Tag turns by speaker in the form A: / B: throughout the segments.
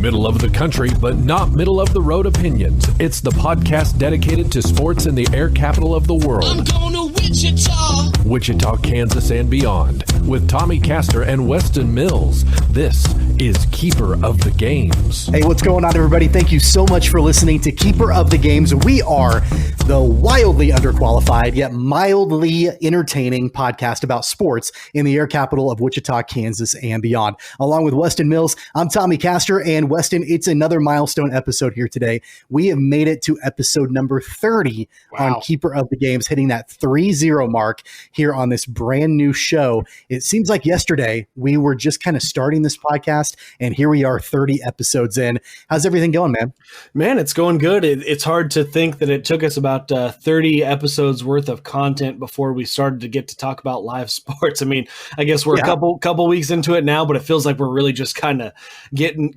A: Middle of the country, but not middle of the road opinions. It's the podcast dedicated to sports in the air capital of the world.
B: I'm going to Wichita.
A: Wichita, Kansas, and beyond. With Tommy Castor and Weston Mills, this is Keeper of the Games.
C: Hey, what's going on, everybody? Thank you so much for listening to Keeper of the Games. We are the wildly underqualified, yet mildly entertaining podcast about sports in the air capital of Wichita, Kansas, and beyond. Along with Weston Mills, I'm Tommy Castor, and Weston, it's another milestone episode here today. We have made it to episode number 30 on Keeper of the Games, hitting that 3-0 mark here on this brand new show. It seems like yesterday we were just kind of starting this podcast, and here we are 30 episodes in. How's everything going, man?
D: Man, it's going good. It's hard to think that it took us about 30 episodes worth of content before we started to get to talk about live sports. I mean, I guess we're a couple weeks into it now, but it feels like we're really just kind of getting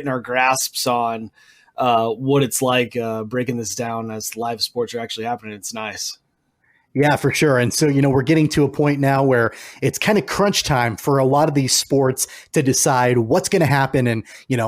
D: our grasps on what it's like breaking this down as live sports are actually happening. It's nice.
C: Yeah, for sure. And so, we're getting to a point now where it's kind of crunch time for a lot of these sports to decide what's going to happen. And,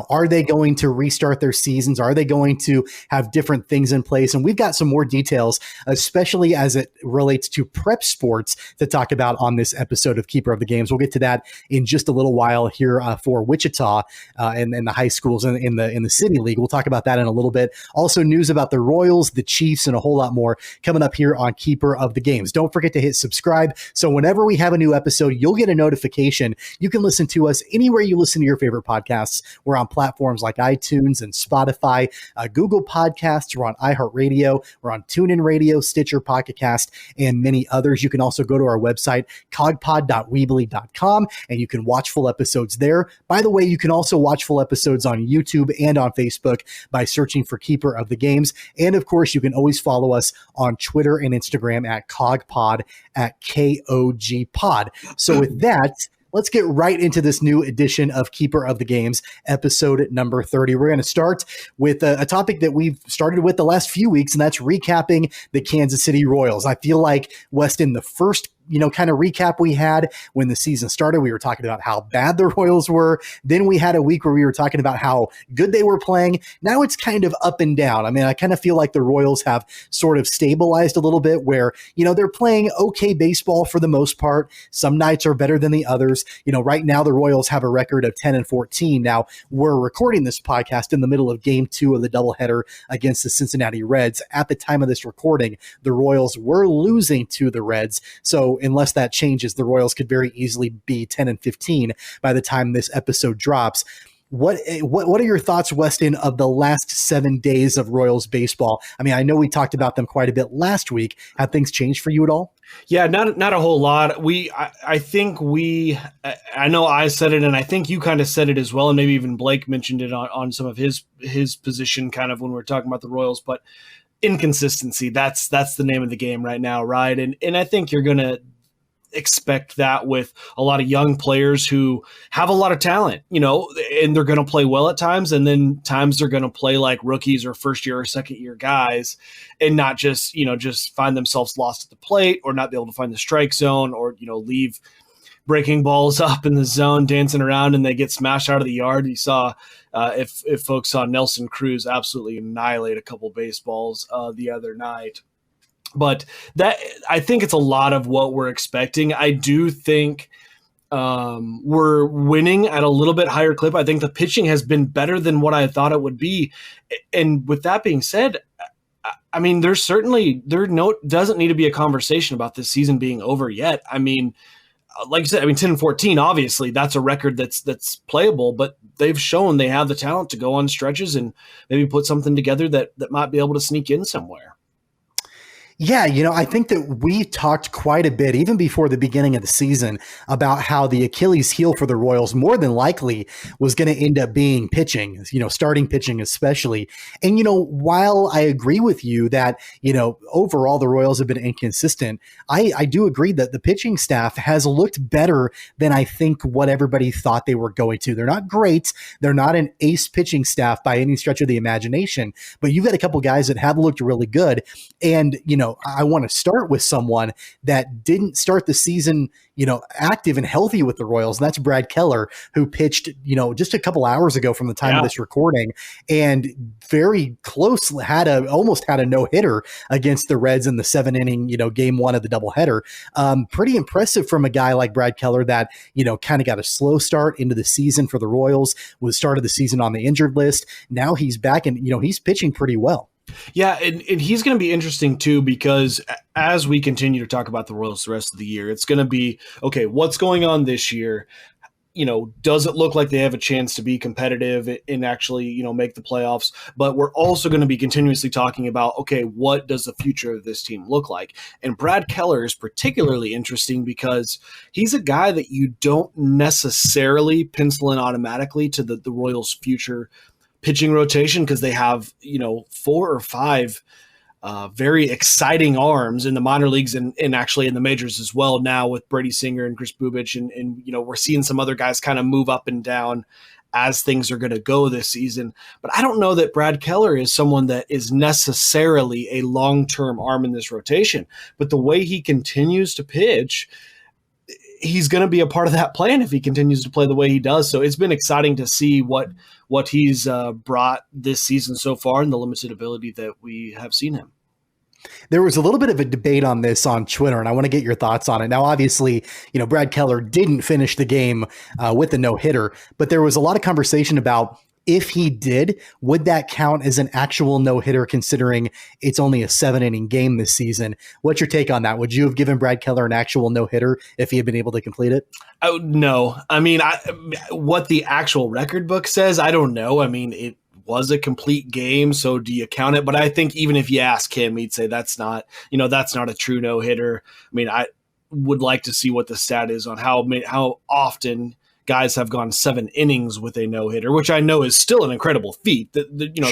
C: are they going to restart their seasons? Are they going to have different things in place? And we've got some more details, especially as it relates to prep sports, to talk about on this episode of Keeper of the Games. We'll get to that in just a little while here for Wichita and the high schools in the City League. We'll talk about that in a little bit. Also, news about the Royals, the Chiefs, and a whole lot more coming up here on Keeper of the Games. Don't forget to hit subscribe, so whenever we have a new episode, you'll get a notification. You can listen to us anywhere you listen to your favorite podcasts. We're on platforms like iTunes and Spotify, Google Podcasts. We're on iHeartRadio. We're on TuneIn Radio, Stitcher, Pocket Cast, and many others. You can also go to our website, cogpod.weebly.com, and you can watch full episodes there. By the way, you can also watch full episodes on YouTube and on Facebook by searching for Keeper of the Games. And of course, you can always follow us on Twitter and Instagram at CogPod, at KOGPod. So with that, let's get right into this new edition of Keeper of the Games, episode number 30. We're going to start with a topic that we've started with the last few weeks, and that's recapping the Kansas City Royals. I feel like, Weston, the first kind of recap we had when the season started, we were talking about how bad the Royals were. Then we had a week where we were talking about how good they were playing. Now it's kind of up and down. I mean, I kind of feel like the Royals have sort of stabilized a little bit where, they're playing okay baseball for the most part. Some nights are better than the others. Right now the Royals have a record of 10-14. Now we're recording this podcast in the middle of game 2 of the doubleheader against the Cincinnati Reds. At the time of this recording, the Royals were losing to the Reds. So unless that changes, the Royals could very easily be 10-15 by the time this episode drops. What are your thoughts, Weston, of the last 7 days of Royals baseball? I mean, I know we talked about them quite a bit last week. Have things changed for you at all?
D: Yeah, not a whole lot. I know I said it, and I think you kind of said it as well, and maybe even Blake mentioned it on some of his position kind of when we were talking about the Royals, but inconsistency, that's the name of the game right now, right? And I think you're going to expect that with a lot of young players who have a lot of talent, and they're going to play well at times, and then times they're going to play like rookies or first year or second year guys and not just find themselves lost at the plate or not be able to find the strike zone or, leave breaking balls up in the zone, dancing around, and they get smashed out of the yard. You saw, if folks saw Nelson Cruz absolutely annihilate a couple baseballs the other night. But that, I think it's a lot of what we're expecting. I do think we're winning at a little bit higher clip. I think the pitching has been better than what I thought it would be. And with that being said, I mean, doesn't need to be a conversation about this season being over yet. I mean, like you said, 10-14, obviously that's a record that's playable, but they've shown they have the talent to go on stretches and maybe put something together that might be able to sneak in somewhere.
C: Yeah, I think that we talked quite a bit, even before the beginning of the season, about how the Achilles heel for the Royals more than likely was going to end up being pitching, starting pitching especially. And, while I agree with you that, overall the Royals have been inconsistent, I do agree that the pitching staff has looked better than I think what everybody thought they were going to. They're not great. They're not an ace pitching staff by any stretch of the imagination, but you've got a couple guys that have looked really good. And, I want to start with someone that didn't start the season, active and healthy with the Royals. And that's Brad Keller, who pitched, just a couple hours ago from the time of this recording, and very close, almost had a no-hitter against the Reds in the 7-inning, game one of the doubleheader. Pretty impressive from a guy like Brad Keller that, kind of got a slow start into the season for the Royals, was started the season on the injured list. Now he's back and, he's pitching pretty well.
D: Yeah, and he's going to be interesting too, because as we continue to talk about the Royals the rest of the year, it's going to be, okay, what's going on this year? Does it look like they have a chance to be competitive and actually, make the playoffs? But we're also going to be continuously talking about, okay, what does the future of this team look like? And Brad Keller is particularly interesting because he's a guy that you don't necessarily pencil in automatically to the Royals' future pitching rotation, because they have 4 or 5 very exciting arms in the minor leagues and actually in the majors as well now, with Brady Singer and Chris Bubich, and we're seeing some other guys kind of move up and down as things are going to go this season. But I don't know that Brad Keller is someone that is necessarily a long-term arm in this rotation, but the way he continues to pitch, he's going to be a part of that plan if he continues to play the way he does. So it's been exciting to see what he's brought this season so far and the limited ability that we have seen him.
C: There was a little bit of a debate on this on Twitter, and I want to get your thoughts on it. Now, obviously, Brad Keller didn't finish the game with a no-hitter, but there was a lot of conversation about, if he did, would that count as an actual no-hitter, considering it's only a 7-inning game this season? What's your take on that? Would you have given Brad Keller an actual no-hitter if he had been able to complete it?
D: Oh, no. I mean, what the actual record book says, I don't know. I mean, it was a complete game, so do you count it? But I think even if you ask him, he'd say that's not a true no-hitter. I mean, I would like to see what the stat is on how often guys have gone 7 innings with a no-hitter, which I know is still an incredible feat. Sure.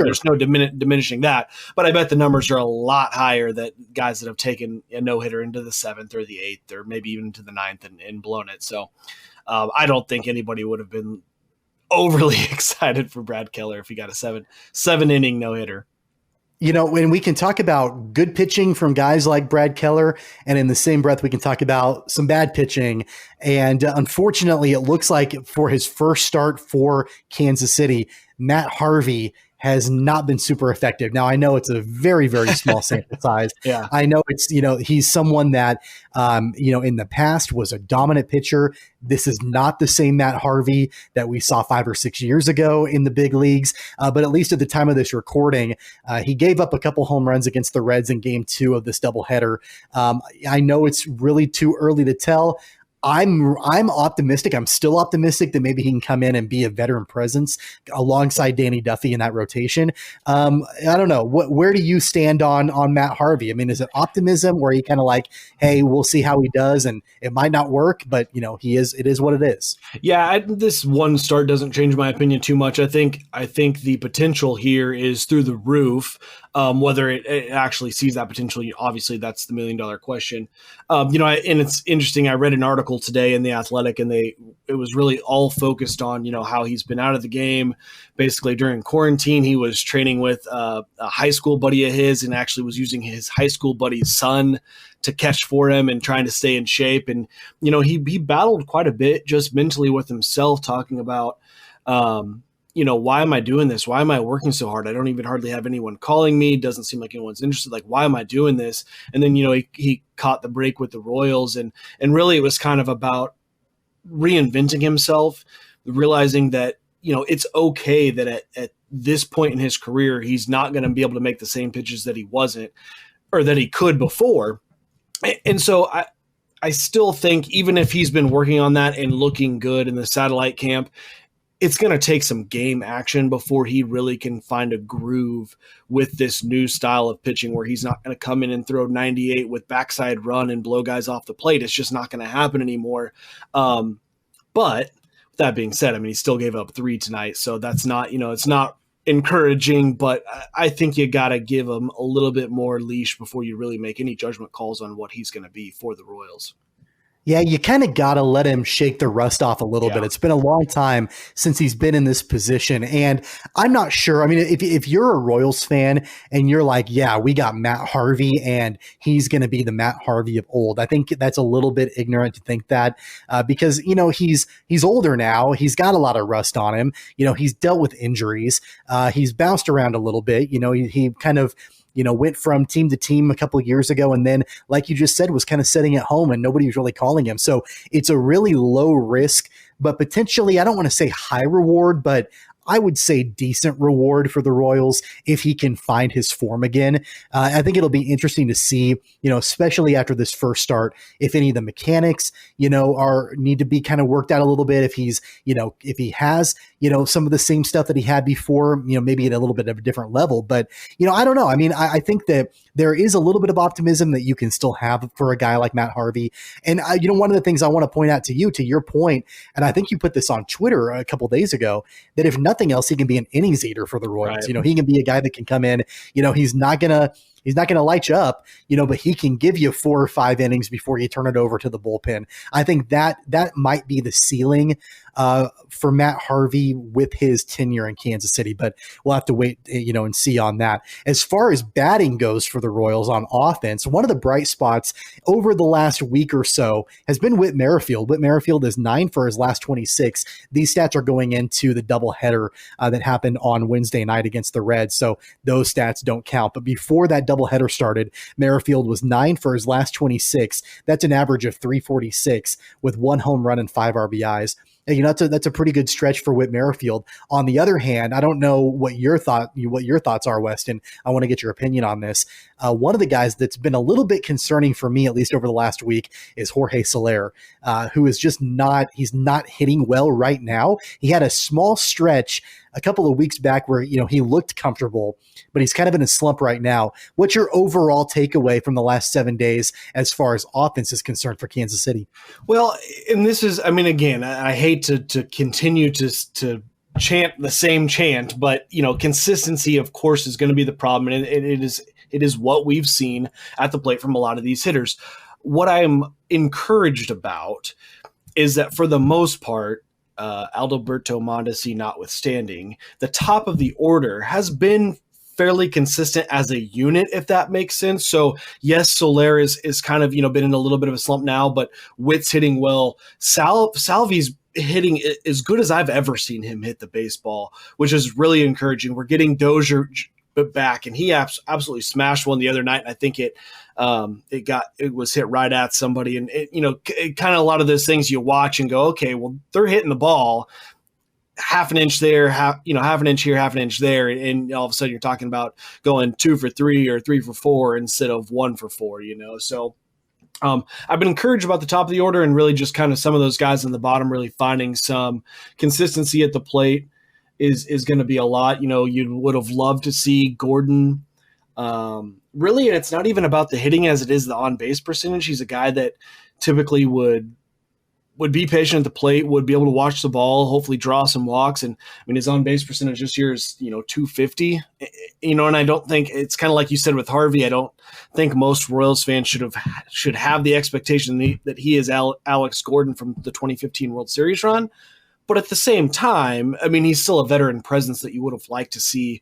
D: There's no diminishing that, but I bet the numbers are a lot higher that guys that have taken a no-hitter into the 7th or the 8th or maybe even to the 9th and blown it. So I don't think anybody would have been overly excited for Brad Keller if he got a 7-inning no-hitter.
C: When we can talk about good pitching from guys like Brad Keller, and in the same breath, we can talk about some bad pitching. And unfortunately, it looks like for his first start for Kansas City, Matt Harvey has not been super effective. Now, I know it's a very, very small sample size.
D: Yeah.
C: I know it's, he's someone that, in the past was a dominant pitcher. This is not the same Matt Harvey that we saw 5 or 6 years ago in the big leagues. But at least at the time of this recording, he gave up a couple home runs against the Reds in game 2 of this doubleheader. I know it's really too early to tell. I'm optimistic. I'm still optimistic that maybe he can come in and be a veteran presence alongside Danny Duffy in that rotation. I don't know. Where do you stand on Matt Harvey? I mean, is it optimism where you kind of like, hey, we'll see how he does, and it might not work, but it is what it is.
D: Yeah, this one start doesn't change my opinion too much. I think the potential here is through the roof. Whether it actually sees that potential, obviously that's the $1 million question. And it's interesting. I read an article today in The Athletic, and it was really all focused on, how he's been out of the game. Basically during quarantine, he was training with a high school buddy of his, and actually was using his high school buddy's son to catch for him and trying to stay in shape. And, he battled quite a bit just mentally with himself, talking about, why am I doing this? Why am I working so hard? I don't even hardly have anyone calling me. Doesn't seem like anyone's interested. Like, why am I doing this? And then, he caught the break with the Royals, and really it was kind of about reinventing himself, realizing that, it's okay that at this point in his career, he's not going to be able to make the same pitches that he wasn't, or that he could before. And so I still think, even if he's been working on that and looking good in the satellite camp, it's going to take some game action before he really can find a groove with this new style of pitching, where he's not going to come in and throw 98 with backside run and blow guys off the plate. It's just not going to happen anymore. But with that being said, I mean, he still gave up 3 tonight, so that's not, it's not encouraging, but I think you got to give him a little bit more leash before you really make any judgment calls on what he's going to be for the Royals.
C: Yeah, you kind of got to let him shake the rust off a little bit. It's been a long time since he's been in this position. And I'm not sure. I mean, if you're a Royals fan and you're like, yeah, we got Matt Harvey and he's going to be the Matt Harvey of old, I think that's a little bit ignorant to think that because, he's older now. He's got a lot of rust on him. He's dealt with injuries. He's bounced around a little bit. He kind of went from team to team a couple of years ago. And then, like you just said, was kind of sitting at home and nobody was really calling him. So it's a really low risk, but potentially, I don't want to say high reward, but I would say decent reward for the Royals if he can find his form again. I think it'll be interesting to see, especially after this first start, if any of the mechanics, need to be kind of worked out a little bit. If he's, if he has, some of the same stuff that he had before, maybe at a little bit of a different level. But, I don't know. I mean, I think that there is a little bit of optimism that you can still have for a guy like Matt Harvey. And, one of the things I want to point out to you, to your point, and I think you put this on Twitter a couple days ago, that if nothing else, he can be an innings eater for the Royals.
D: Right.
C: He can be a guy that can come in, he's not going to light you up, but he can give you 4 or 5 innings before you turn it over to the bullpen. I think that might be the ceiling for Matt Harvey with his tenure in Kansas City, but we'll have to wait, and see on that. As far as batting goes for the Royals on offense, one of the bright spots over the last week or so has been Whit Merrifield. Whit Merrifield is 9 for his last 26. These stats are going into the doubleheader that happened on Wednesday night against the Reds, so those stats don't count. But before that doubleheader started, Merrifield was 9 for his last 26. That's an average of 346 with 1 home run and 5 RBIs. And, that's a pretty good stretch for Whit Merrifield. On the other hand, I don't know what your thoughts are, Weston. I want to get your opinion on this. One of the guys that's been a little bit concerning for me, at least over the last week, is Jorge Soler, who is just he's not hitting well right now. He had a small stretch a couple of weeks back where, he looked comfortable, but he's kind of in a slump right now. What's your overall takeaway from the last 7 days as far as offense is concerned for Kansas City?
D: Well, and this is, again, I hate to continue to chant the same chant, but, consistency, of course, is going to be the problem. And it is what we've seen at the plate from a lot of these hitters. What I'm encouraged about is that for the most part, Adalberto Mondesi notwithstanding, the top of the order has been fairly consistent as a unit, if that makes sense. So yes, Soler is kind of, been in a little bit of a slump now, but Witt's hitting well. Salvi's hitting as good as I've ever seen him hit the baseball, which is really encouraging. We're getting Dozier back, and he absolutely smashed one the other night. And I think it was hit right at somebody, and it kind of a lot of those things you watch and go, okay, well, they're hitting the ball half an inch there, half an inch here, half an inch there, and all of a sudden you're talking about going 2 for 3 or 3 for 4 instead of 1 for 4. So I've been encouraged about the top of the order, and really just kind of some of those guys in the bottom really finding some consistency at the plate is going to be a lot. You would have loved to see Gordon. Really, it's not even about the hitting as it is the on-base percentage. He's a guy that typically would be patient at the plate, would be able to watch the ball, hopefully draw some walks. And his on-base percentage this year is, 250, and I don't think it's kind of like you said with Harvey. I don't think most Royals fans should have the expectation that he is Alex Gordon from the 2015 World Series run. But at the same time, he's still a veteran presence that you would have liked to see,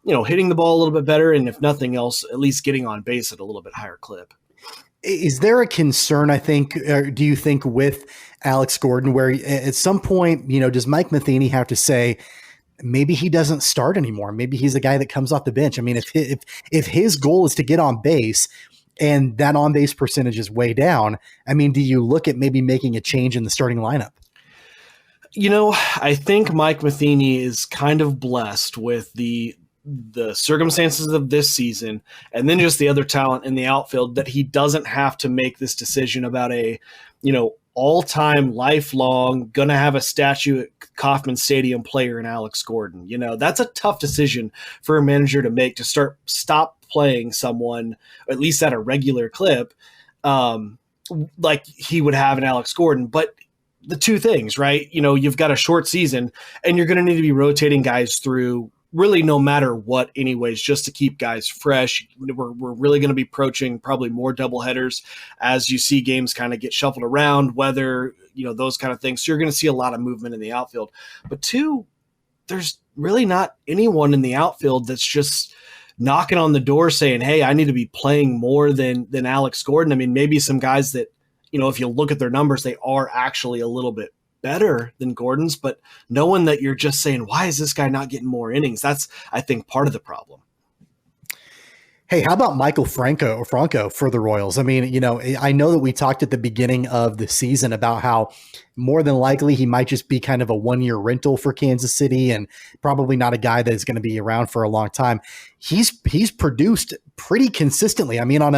D: hitting the ball a little bit better. And if nothing else, at least getting on base at a little bit higher clip.
C: Is there a concern, I think, or do you think, with Alex Gordon, where at some point, does Mike Matheny have to say, maybe he doesn't start anymore? Maybe he's a guy that comes off the bench. If his goal is to get on base and that on base percentage is way down, do you look at maybe making a change in the starting lineup?
D: I think Mike Matheny is kind of blessed with the circumstances of this season, and then just the other talent in the outfield, that he doesn't have to make this decision about a, all-time, lifelong, gonna have a statue at Kauffman Stadium player in Alex Gordon. That's a tough decision for a manager to make, to stop playing someone, at least at a regular clip, like he would have in Alex Gordon. But the two things, right? You've got a short season, and you're going to need to be rotating guys through really no matter what anyways, just to keep guys fresh. We're really going to be approaching probably more doubleheaders as you see games kind of get shuffled around, weather, those kind of things. So you're going to see a lot of movement in the outfield. But two, there's really not anyone in the outfield that's just knocking on the door saying, hey, I need to be playing more than Alex Gordon. I mean, maybe some guys that, if you look at their numbers, they are actually a little bit better than Gordon's, but no one that you're just saying, why is this guy not getting more innings? That's, I think, part of the problem.
C: Hey, how about Michael Franco for the Royals? I mean, I know that we talked at the beginning of the season about how more than likely he might just be kind of a one-year rental for Kansas City and probably not a guy that is going to be around for a long time. He's produced pretty consistently. I mean, in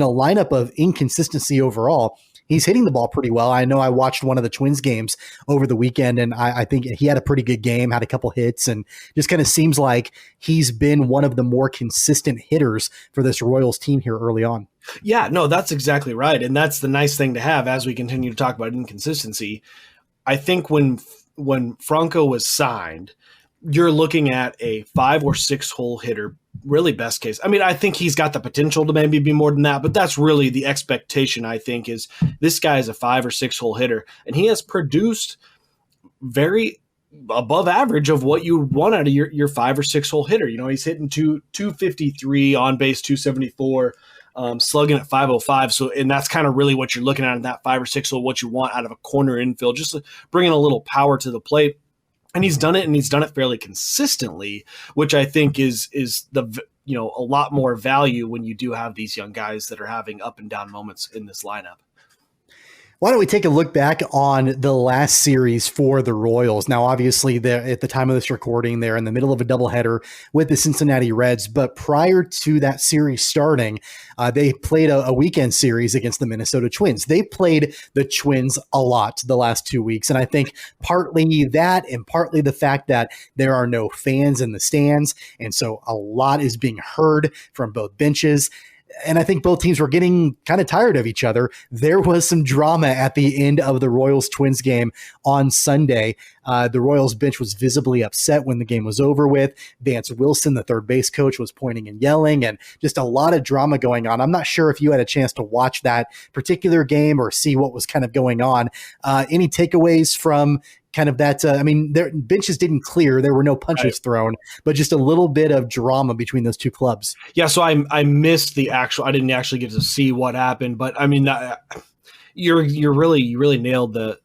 C: a lineup of inconsistency overall, he's hitting the ball pretty well. I know I watched one of the Twins games over the weekend, and I think he had a pretty good game, had a couple hits, and just kind of seems like he's been one of the more consistent hitters for this Royals team here early on.
D: Yeah, no, that's exactly right. And that's the nice thing to have as we continue to talk about inconsistency. I think when Franco was signed, you're looking at a 5 or 6 hole hitter, really best case. I mean, I think he's got the potential to maybe be more than that, but that's really the expectation, I think, is this guy is a 5 or 6 hole hitter, and he has produced very above average of what you want out of your 5 or 6 hole hitter. He's hitting 253 on base, 274, slugging at 505. So, and that's kind of really what you're looking at in that 5 or 6 hole, what you want out of a corner infield, just bringing a little power to the plate. And he's done it fairly consistently, which I think is the a lot more value when you do have these young guys that are having up and down moments in this lineup.
C: Why don't we take a look back on the last series for the Royals? Now, obviously, at the time of this recording, they're in the middle of a doubleheader with the Cincinnati Reds. But prior to that series starting, they played a weekend series against the Minnesota Twins. They played the Twins a lot the last 2 weeks. And I think partly that and partly the fact that there are no fans in the stands. And so a lot is being heard from both benches. And I think both teams were getting kind of tired of each other. There was some drama at the end of the Royals-Twins game on Sunday. The Royals bench was visibly upset when the game was over with. Vance Wilson, the third base coach, was pointing and yelling, and just a lot of drama going on. I'm not sure if you had a chance to watch that particular game or see what was kind of going on. Any takeaways from kind of that? Their benches didn't clear. There were no punches thrown, but just a little bit of drama between those two clubs.
D: Yeah, so I missed I didn't actually get to see what happened, but I mean, you really nailed the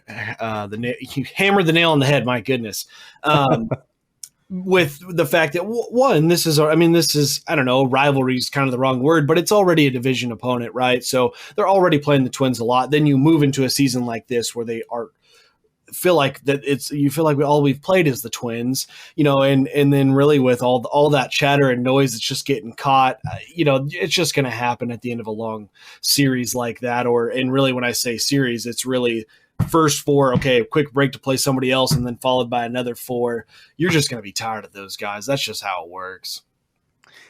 D: you hammered the nail on the head. My goodness. With the fact that one, this is, I don't know, rivalry is kind of the wrong word, but it's already a division opponent, right? So they're already playing the Twins a lot. Then you move into a season like this where they feel like all we've played is the Twins, and then really with all that chatter and noise that's just getting caught, it's just going to happen at the end of a long series like that. And really when I say series, it's really first 4, okay, quick break to play somebody else, and then followed by another 4. You're just going to be tired of those guys. That's just how it works.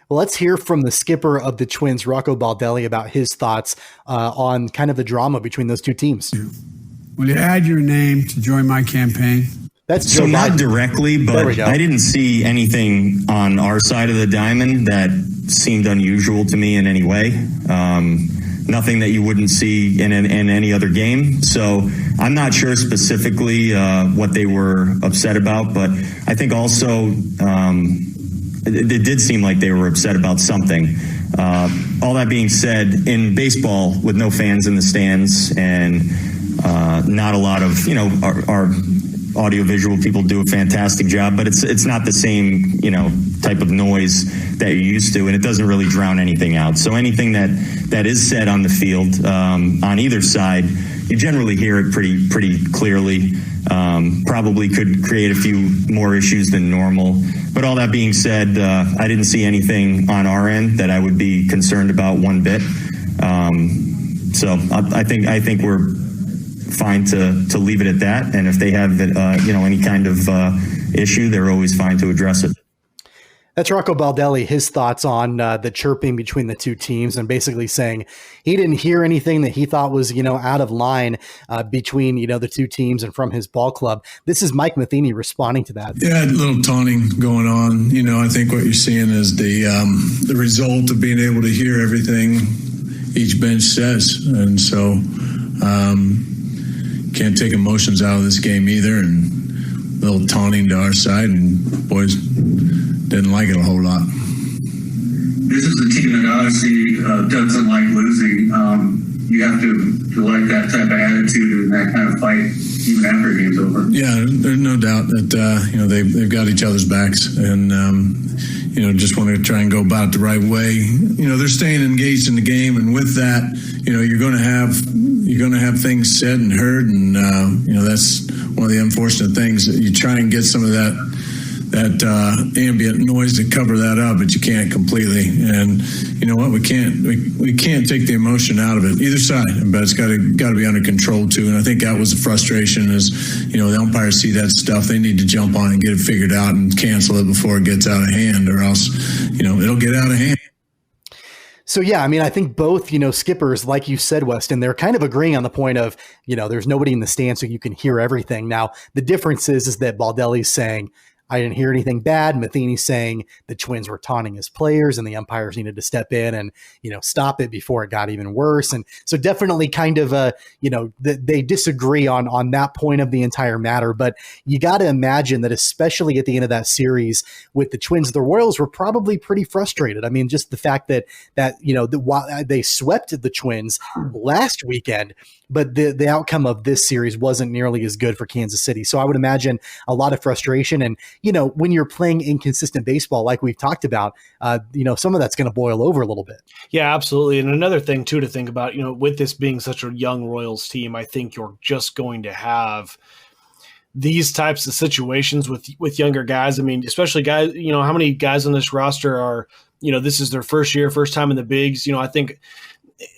C: Well, let's hear from the skipper of the Twins, Rocco Baldelli, about his thoughts on kind of the drama between those two teams.
E: Will you add your name to join my campaign?
C: That's
F: so not directly, but I didn't see anything on our side of the diamond that seemed unusual to me in any way. Nothing that you wouldn't see in any other game. So I'm not sure specifically what they were upset about, but I think also it did seem like they were upset about something. All that being said, in baseball, with no fans in the stands and not a lot of, our audiovisual people do a fantastic job, but it's not the same, type of noise that you're used to, and it doesn't really drown anything out. So anything that is said on the field, on either side, you generally hear it pretty clearly. Probably could create a few more issues than normal. But all that being said, I didn't see anything on our end that I would be concerned about one bit. So I think we're fine to leave it at that. And if they have, any kind of issue, they're always fine to address it.
C: That's Rocco Baldelli, his thoughts on the chirping between the two teams, and basically saying he didn't hear anything that he thought was, out of line between, the two teams and from his ball club. This is Mike Matheny responding to that.
E: Yeah, a little taunting going on. I think what you're seeing is the result of being able to hear everything each bench says. And so can't take emotions out of this game either. And a little taunting to our side, and boys didn't like it a whole lot.
G: This is a team that obviously doesn't like losing. You have to like that type of attitude and that kind of fight even after a game's over. Yeah,
E: there's no doubt that they've got each other's backs, and just want to try and go about it the right way. They're staying engaged in the game, and with that, you're going to have things said and heard, and that's one of the unfortunate things, that you try and get some of that ambient noise to cover that up, but you can't completely. And you know what? We can't take the emotion out of it, either side. But it's got to be under control too. And I think that was the frustration. Is the umpires see that stuff, they need to jump on and get it figured out and cancel it before it gets out of hand, or else it'll get out of hand.
C: So, yeah, I think both, skippers, like you said, Weston, they're kind of agreeing on the point of, there's nobody in the stand so you can hear everything. Now, the difference is that Baldelli's saying, I didn't hear anything bad. Matheny's saying the Twins were taunting his players and the umpires needed to step in and, stop it before it got even worse. And so definitely kind of, they disagree on that point of the entire matter. But you got to imagine that, especially at the end of that series with the Twins, the Royals were probably pretty frustrated. Just the fact that they swept the Twins last weekend, but the outcome of this series wasn't nearly as good for Kansas City. So I would imagine a lot of frustration. And, when you're playing inconsistent baseball, like we've talked about, some of that's going to boil over a little bit.
D: Yeah, absolutely. And another thing, too, to think about, with this being such a young Royals team, I think you're just going to have these types of situations with younger guys. Especially guys, how many guys on this roster are, this is their first year, first time in the bigs. I think,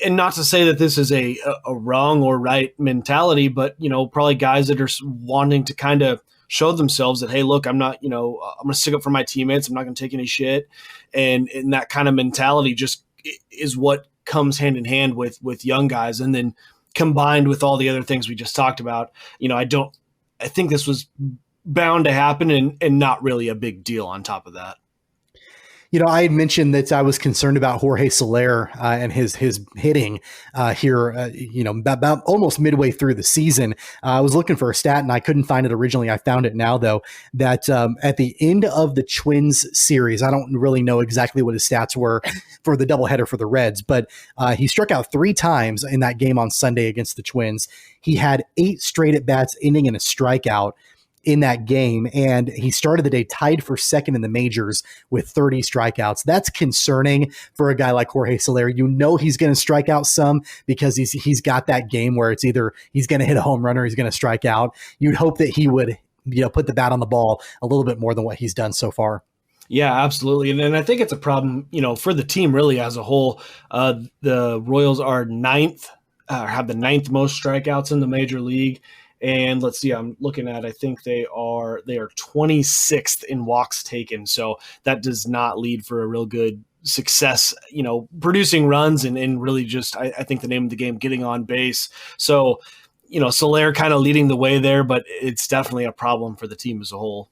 D: and not to say that this is a wrong or right mentality, but, probably guys that are wanting to kind of show themselves that, hey, look, I'm not, I'm going to stick up for my teammates. I'm not going to take any shit. And that kind of mentality just is what comes hand in hand with young guys. And then combined with all the other things we just talked about, I think this was bound to happen and not really a big deal on top of that.
C: I had mentioned that I was concerned about Jorge Soler and his hitting here, about almost midway through the season. I was looking for a stat and I couldn't find it originally. I found it now, though, that at the end of the Twins series, I don't really know exactly what his stats were for the doubleheader for the Reds, but he struck out 3 times in that game on Sunday against the Twins. He had 8 straight at-bats ending in a strikeout in that game, and he started the day tied for second in the majors with 30 strikeouts. That's concerning for a guy like Jorge Soler. He's going to strike out some because he's got that game where it's either he's going to hit a home run or he's going to strike out. You'd hope that he would, put the bat on the ball a little bit more than what he's done so far.
D: Yeah, absolutely. And I think it's a problem, for the team really as a whole. The Royals are have the 9th most strikeouts in the major league. And let's see, I'm looking at, I think they are 26th in walks taken. So that does not lead for a real good success, producing runs and really just, I think the name of the game, getting on base. So, Soler kind of leading the way there, but it's definitely a problem for the team as a whole.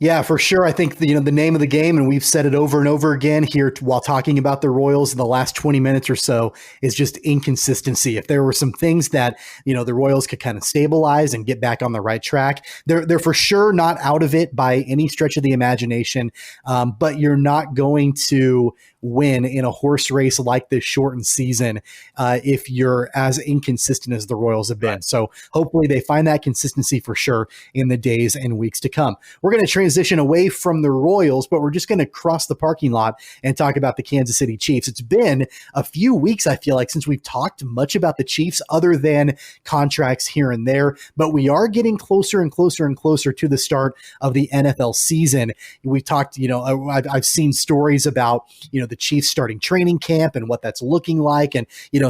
C: Yeah, for sure. I think the name of the game, and we've said it over and over again here while talking about the Royals in the last 20 minutes or so, is just inconsistency. If there were some things that, the Royals could kind of stabilize and get back on the right track, they're for sure not out of it by any stretch of the imagination. But you're not going to win in a horse race like this shortened season if you're as inconsistent as the Royals have been. So hopefully they find that consistency for sure in the days and weeks to come. We're going to transition away from the Royals, but we're just going to cross the parking lot and talk about the Kansas City Chiefs. It's been a few weeks, I feel like, since we've talked much about the Chiefs other than contracts here and there, but we are getting closer and closer and closer to the start of the NFL season. We talked, I've seen stories about, the Chiefs starting training camp and what that's looking like, and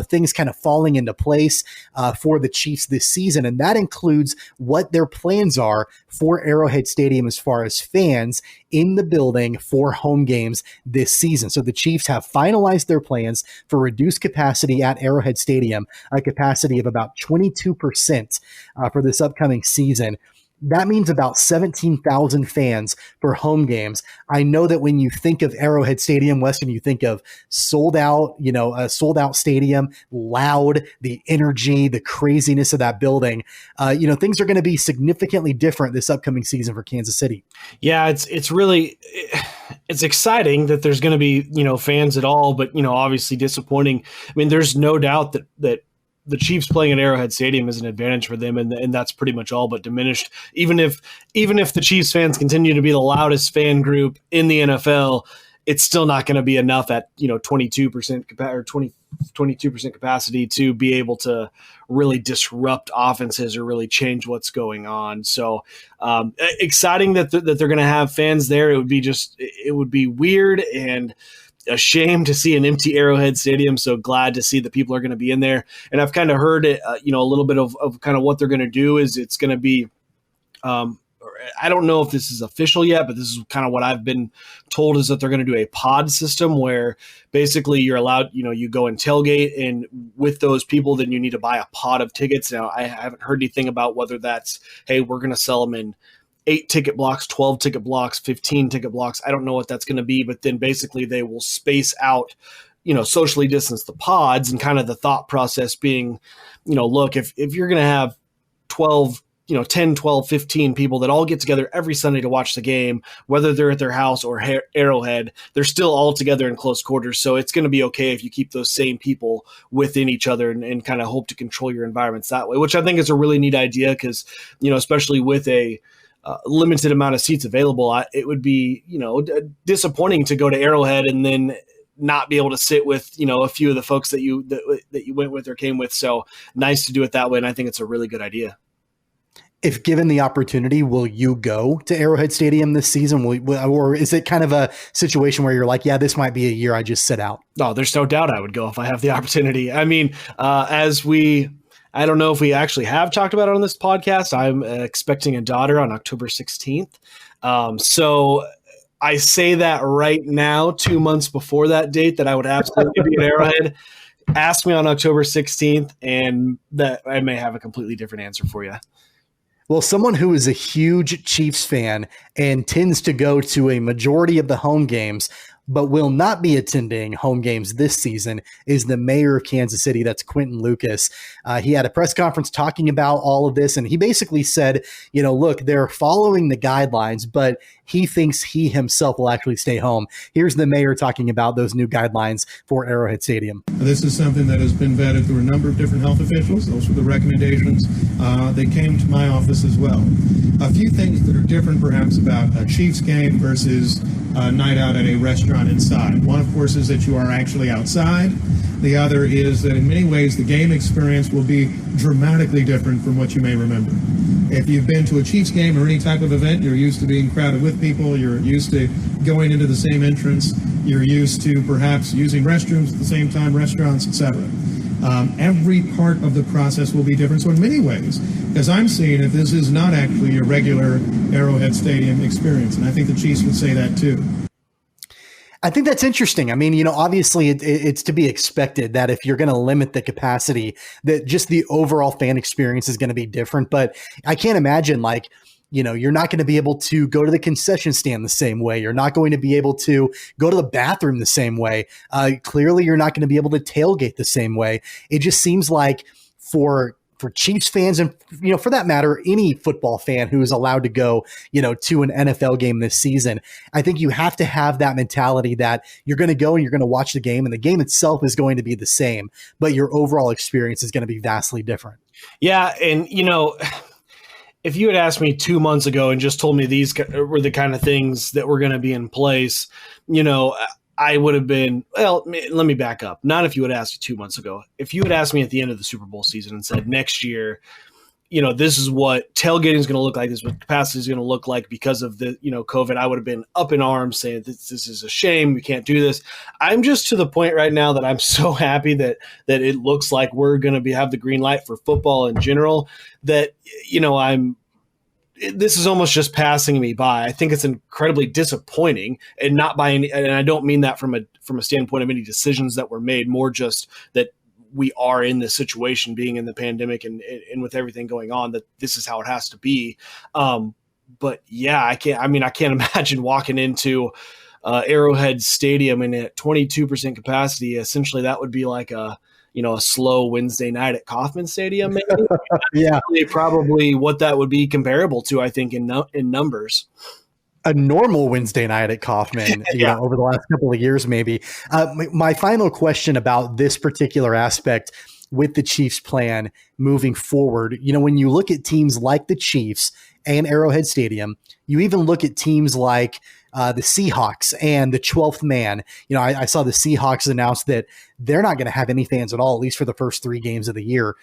C: things kind of falling into place for the Chiefs this season, and that includes what their plans are for Arrowhead Stadium as far far as fans in the building for home games this season. So the Chiefs have finalized their plans for reduced capacity at Arrowhead Stadium, a capacity of about 22% for this upcoming season. That means about 17,000 fans for home games. I know that when you think of Arrowhead Stadium, Weston, you think of sold out, a sold out stadium, loud, the energy, the craziness of that building. Things are going to be significantly different this upcoming season for Kansas City.
D: Yeah, it's really exciting that there's going to be, fans at all, but, obviously disappointing. I mean, there's no doubt that the Chiefs playing at Arrowhead Stadium is an advantage for them, and that's pretty much all but diminished. Even if the Chiefs fans continue to be the loudest fan group in the NFL, it's still not going to be enough at 22% or 22% capacity to be able to really disrupt offenses or really change what's going on. So exciting that they're going to have fans there. It would be weird and a shame to see an empty Arrowhead Stadium. So glad to see that people are going to be in there. And I've kind of heard it, a little bit of kind of what they're going to do is it's going to be, I don't know if this is official yet, but this is kind of what I've been told is that they're going to do a pod system where basically you're allowed, you go and tailgate, and with those people, then you need to buy a pod of tickets. Now, I haven't heard anything about whether that's, hey, we're going to sell them in 8 ticket blocks, 12 ticket blocks, 15 ticket blocks. I don't know what that's going to be, but then basically they will space out, socially distance the pods, and kind of the thought process being, look, if you're going to have 10, 12, 15 people that all get together every Sunday to watch the game, whether they're at their house or Arrowhead, they're still all together in close quarters. So it's going to be okay if you keep those same people within each other and kind of hope to control your environments that way, which I think is a really neat idea because, especially with a limited amount of seats available, it would be, disappointing to go to Arrowhead and then not be able to sit with, a few of the folks that you went with or came with. So nice to do it that way. And I think it's a really good idea.
C: If given the opportunity, will you go to Arrowhead Stadium this season? Or is it kind of a situation where you're like, yeah, this might be a year I just sit out?
D: No, there's no doubt I would go if I have the opportunity. I mean, I don't know if we actually have talked about it on this podcast. I'm expecting a daughter on October 16th. So I say that right now, 2 months before that date, that I would absolutely be at Arrowhead. Ask me on October 16th, and that I may have a completely different answer for you.
C: Well, someone who is a huge Chiefs fan and tends to go to a majority of the home games, but will not be attending home games this season, is the mayor of Kansas City. That's Quentin Lucas. He had a press conference talking about all of this, and he basically said, look, they're following the guidelines, but he thinks he himself will actually stay home. Here's the mayor talking about those new guidelines for Arrowhead Stadium.
H: This is something that has been vetted through a number of different health officials. Those were the recommendations. They came to my office as well. A few things that are different perhaps about a Chiefs game versus a night out at a restaurant inside. One, of course, is that you are actually outside. The other is that in many ways the game experience will be dramatically different from what you may remember. If you've been to a Chiefs game or any type of event, you're used to being crowded with people, you're used to going into the same entrance, you're used to perhaps using restrooms at the same time, restaurants, etc. Every part of the process will be different. So in many ways, as I'm seeing it, this is not actually your regular Arrowhead Stadium experience. And I think the Chiefs would say that too.
C: I think that's interesting. I mean, obviously it's to be expected that if you're going to limit the capacity, that just the overall fan experience is going to be different. But I can't imagine you're not going to be able to go to the concession stand the same way. You're not going to be able to go to the bathroom the same way. Clearly, you're not going to be able to tailgate the same way. It just seems like for Chiefs fans and, for that matter, any football fan who is allowed to go, to an NFL game this season, I think you have to have that mentality that you're going to go and you're going to watch the game, and the game itself is going to be the same, but your overall experience is going to be vastly different.
D: Yeah. And, if you had asked me 2 months ago and just told me these were the kind of things that were going to be in place, I would have been, well, let me back up. Not if you had asked me 2 months ago. If you had asked me at the end of the Super Bowl season and said next year, this is what tailgating is going to look like, this is what capacity is going to look like because of the, COVID, I would have been up in arms saying this is a shame. We can't do this. I'm just to the point right now that I'm so happy that it looks like we're going to have the green light for football in general, that, this is almost just passing me by. I think it's incredibly disappointing, and not by any, and I don't mean that from a standpoint of any decisions that were made, more just that we are in this situation, being in the pandemic and with everything going on, that this is how it has to be. But yeah, I can't imagine walking into Arrowhead Stadium and at 22% capacity. Essentially, that would be like a slow Wednesday night at Kauffman Stadium, maybe.
C: Yeah,
D: probably what that would be comparable to, I think, in numbers.
C: A normal Wednesday night at Kauffman, over the last couple of years, maybe. My final question about this particular aspect with the Chiefs' plan moving forward, when you look at teams like the Chiefs and Arrowhead Stadium, you even look at teams like the Seahawks and the 12th man. I saw the Seahawks announce that they're not going to have any fans at all, at least for the first 3 games of the year.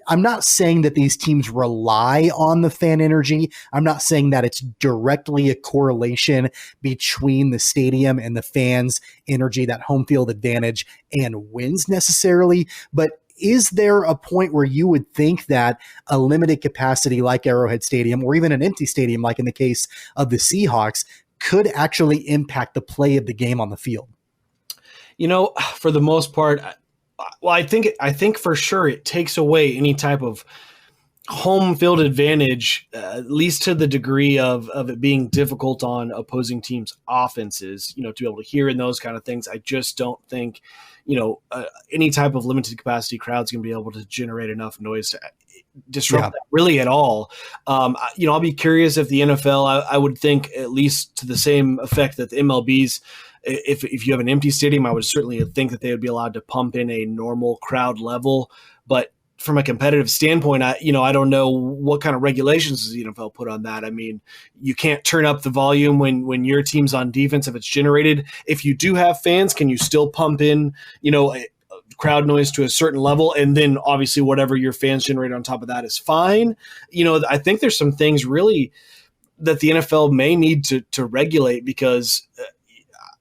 C: I'm not saying that these teams rely on the fan energy. I'm not saying that it's directly a correlation between the stadium and the fans' energy, that home field advantage, and wins necessarily. But is there a point where you would think that a limited capacity like Arrowhead Stadium, or even an empty stadium like in the case of the Seahawks, could actually impact the play of the game on the field?
D: For the most part, well, I think for sure it takes away any type of home field advantage, at least to the degree of it being difficult on opposing teams' offenses, to be able to hear and those kind of things. I just don't think, any type of limited capacity crowd's going to be able to generate enough noise to disrupt that really at all. I'll be curious if the NFL, I would think at least to the same effect that the MLB's, if you have an empty stadium, I would certainly think that they would be allowed to pump in a normal crowd level. But from a competitive standpoint, I don't know what kind of regulations does the NFL put on that. I mean, you can't turn up the volume when your team's on defense if it's generated. If you do have fans, can you still pump in, crowd noise to a certain level, and then obviously whatever your fans generate on top of that is fine? I think there's some things really that the NFL may need to regulate, because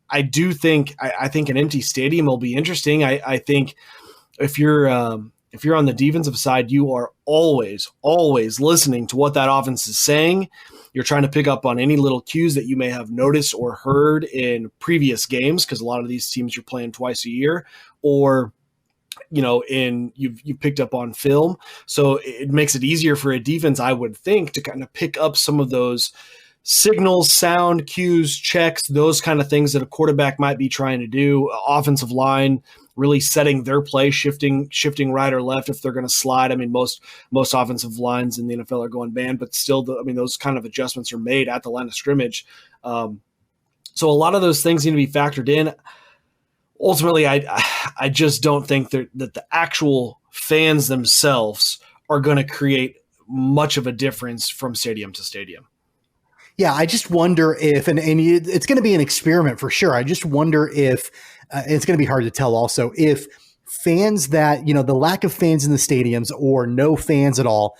D: I think an empty stadium will be interesting. I think if you're on the defensive side, you are always listening to what that offense is saying. You're trying to pick up on any little cues that you may have noticed or heard in previous games, because a lot of these teams you're playing twice a year, or you've picked up on film. So it makes it easier for a defense, I would think, to kind of pick up some of those signals, sound cues, checks, those kind of things that a quarterback might be trying to do. Offensive line really setting their play, shifting right or left if they're going to slide. I mean, most offensive lines in the NFL are going man, but still, those kind of adjustments are made at the line of scrimmage. So a lot of those things need to be factored in. Ultimately, I just don't think that the actual fans themselves are going to create much of a difference from stadium to stadium.
C: Yeah, I just wonder if, and it's going to be an experiment for sure. I just wonder if it's going to be hard to tell also if fans that, the lack of fans in the stadiums or no fans at all,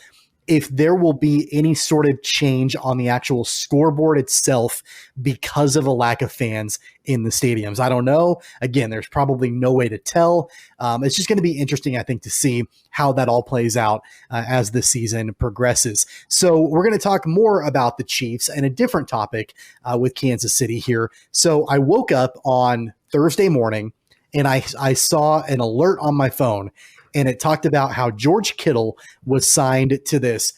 C: if there will be any sort of change on the actual scoreboard itself because of a lack of fans in the stadiums. I don't know. Again, there's probably no way to tell. It's just going to be interesting, I think, to see how that all plays out as the season progresses. So we're going to talk more about the Chiefs and a different topic with Kansas City here. So I woke up on Thursday morning and I saw an alert on my phone, and it talked about how George Kittle was signed to this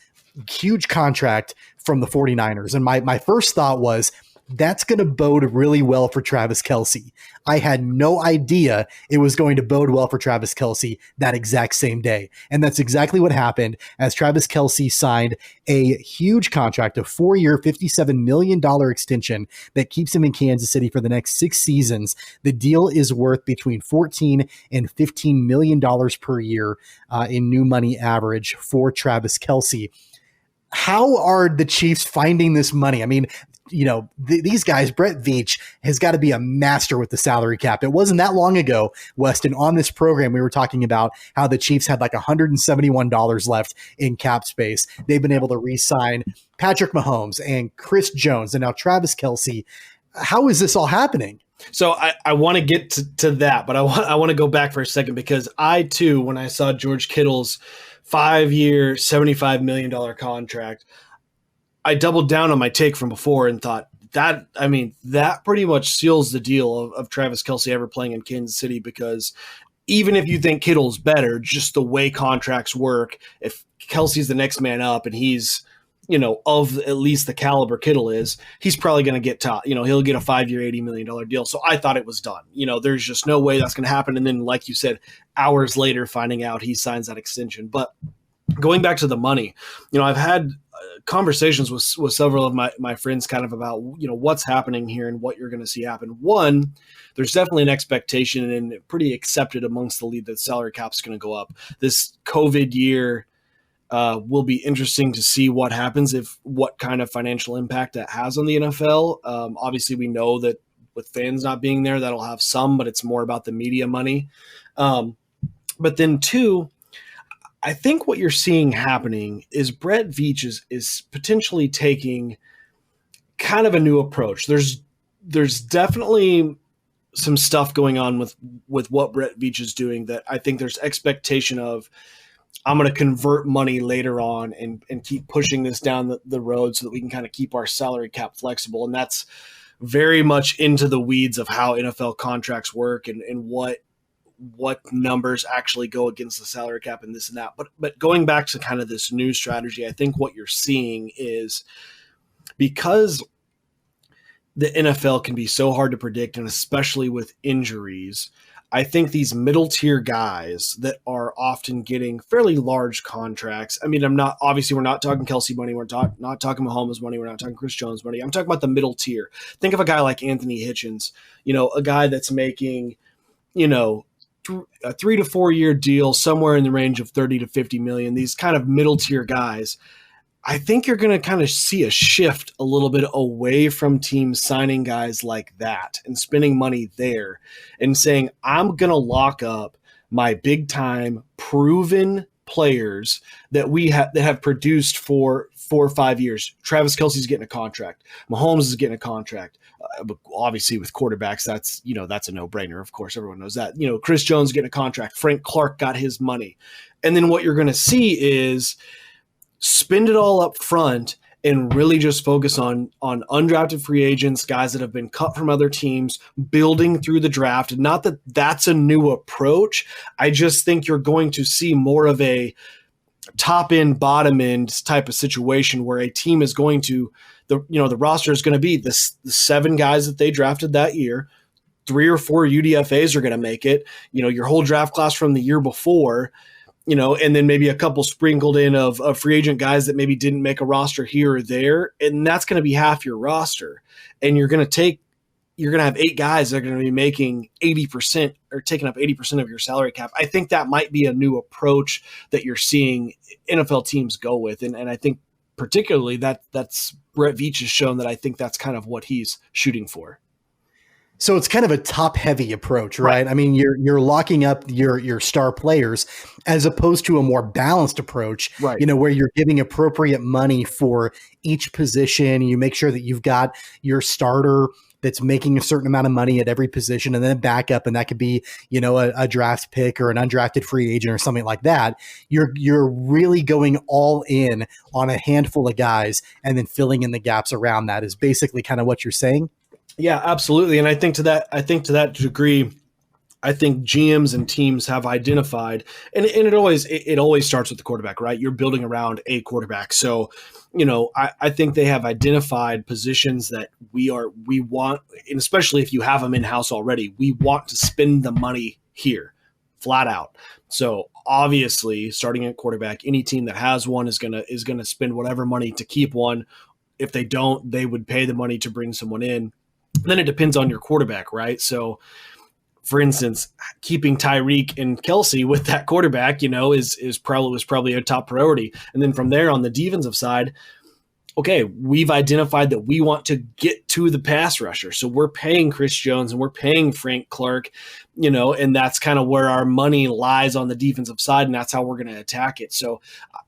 C: huge contract from the 49ers. And my first thought was, that's going to bode really well for Travis Kelce. I had no idea it was going to bode well for Travis Kelce that exact same day. And that's exactly what happened, as Travis Kelce signed a huge contract, a 4-year, $57 million extension that keeps him in Kansas City for the next 6 seasons. The deal is worth between $14 and $15 million per year in new money average for Travis Kelce. How are the Chiefs finding this money? I mean, these guys, Brett Veach has got to be a master with the salary cap. It wasn't that long ago, Weston, on this program, we were talking about how the Chiefs had like $171 left in cap space. They've been able to re-sign Patrick Mahomes and Chris Jones and now Travis Kelce. How is this all happening?
D: So I want to get to that, but I want to go back for a second, because I too, when I saw George Kittle's 5-year, $75 million contract, I doubled down on my take from before and thought that pretty much seals the deal of Travis Kelce ever playing in Kansas City, because even if you think Kittle's better, just the way contracts work, if Kelce's the next man up and he's, of at least the caliber Kittle is, he's probably going to get top, he'll get a 5-year, $80 million deal. So I thought it was done. There's just no way that's going to happen. And then, like you said, hours later, finding out he signs that extension. But going back to the money, I've had conversations with several of my friends kind of about, what's happening here and what you're going to see happen. One, there's definitely an expectation and pretty accepted amongst the league that salary cap's going to go up. This COVID year will be interesting to see what happens, what kind of financial impact that has on the NFL. Obviously, we know that with fans not being there, that'll have some, but it's more about the media money. But then two, I think what you're seeing happening is Brett Veach is potentially taking kind of a new approach. There's definitely some stuff going on with what Brett Veach is doing that I think there's expectation of. I'm going to convert money later on and keep pushing this down the road so that we can kind of keep our salary cap flexible. And that's very much into the weeds of how NFL contracts work and what numbers actually go against the salary cap and this and that. But going back to kind of this new strategy, I think what you're seeing is because the NFL can be so hard to predict, and especially with injuries, I think these middle tier guys that are often getting fairly large contracts. I mean, we're not talking Kelce money. We're not talking Mahomes money. We're not talking Chris Jones money. I'm talking about the middle tier. Think of a guy like Anthony Hitchens, a guy that's making, a 3 to 4 year deal somewhere in the range of 30 to 50 million. These kind of middle tier guys. I think you're going to kind of see a shift a little bit away from teams signing guys like that and spending money there and saying, I'm going to lock up my big time proven players that that have produced for 4 or 5 years. Travis Kelce's getting a contract. Mahomes is getting a contract. Obviously with quarterbacks, that's a no brainer. Of course, everyone knows that, Chris Jones getting a contract. Frank Clark got his money. And then what you're going to see is spend it all up front and really just focus on undrafted free agents, guys that have been cut from other teams, building through the draft. Not that that's a new approach. I just think you're going to see more of a top end, bottom end type of situation where a team is going to, the roster is going to be the 7 guys that they drafted that year. 3 or 4 UDFAs are going to make it, your whole draft class from the year before, and then maybe a couple sprinkled in of free agent guys that maybe didn't make a roster here or there. And that's going to be half your roster. And you're going to have 8 guys that are going to be making 80% or taking up 80% of your salary cap. I think that might be a new approach that you're seeing NFL teams go with. And I think particularly that's Brett Veach has shown that I think that's kind of what he's shooting for.
C: So it's kind of a top-heavy approach, right? I mean, you're locking up your star players as opposed to a more balanced approach,
D: right?
C: Where you're giving appropriate money for each position. You make sure that you've got your starter that's making a certain amount of money at every position, and then a backup, and that could be, a draft pick or an undrafted free agent or something like that. You're really going all in on a handful of guys and then filling in the gaps around that is basically kind of what you're saying.
D: Yeah, absolutely. And I think to that degree, I think GMs and teams have identified, and it always starts with the quarterback, right? You're building around a quarterback. So, I think they have identified positions that we want, and especially if you have them in-house already, we want to spend the money here, flat out. So obviously, starting at quarterback, any team that has one is gonna spend whatever money to keep one. If they don't, they would pay the money to bring someone in. Then it depends on your quarterback, right? So, for instance, keeping Tyreek and Kelce with that quarterback, was probably a top priority. And then from there on the defensive side, okay, we've identified that we want to get to the pass rusher. So we're paying Chris Jones and we're paying Frank Clark, and that's kind of where our money lies on the defensive side, and that's how we're going to attack it. So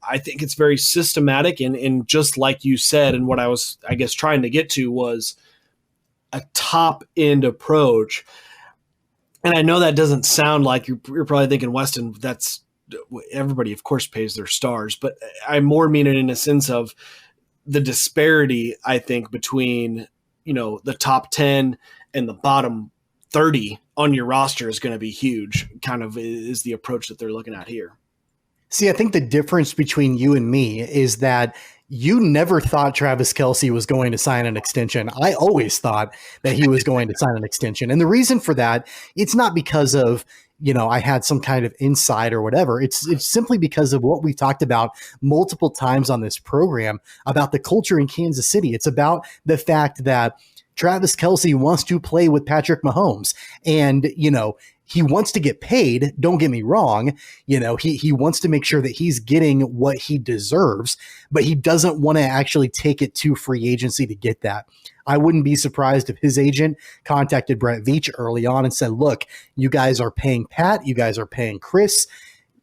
D: I think it's very systematic, and just like you said, and what I was, I guess, trying to get to was a top-end approach. And I know that doesn't sound like you're probably thinking, Weston, that's everybody, of course, pays their stars. But I more mean it in a sense of the disparity, I think, between, the top 10 and the bottom 30 on your roster is going to be huge, kind of is the approach that they're looking at here.
C: See, I think the difference between you and me is that you never thought Travis Kelce was going to sign an extension. I always thought that he was going to sign an extension. And the reason for that, it's not because of, I had some kind of insight or whatever. It's simply because of what we talked about multiple times on this program about the culture in Kansas City. It's about the fact that Travis Kelce wants to play with Patrick Mahomes, and, he wants to get paid. Don't get me wrong. He wants to make sure that he's getting what he deserves, but he doesn't want to actually take it to free agency to get that. I wouldn't be surprised if his agent contacted Brett Veach early on and said, look, you guys are paying Pat, you guys are paying Chris.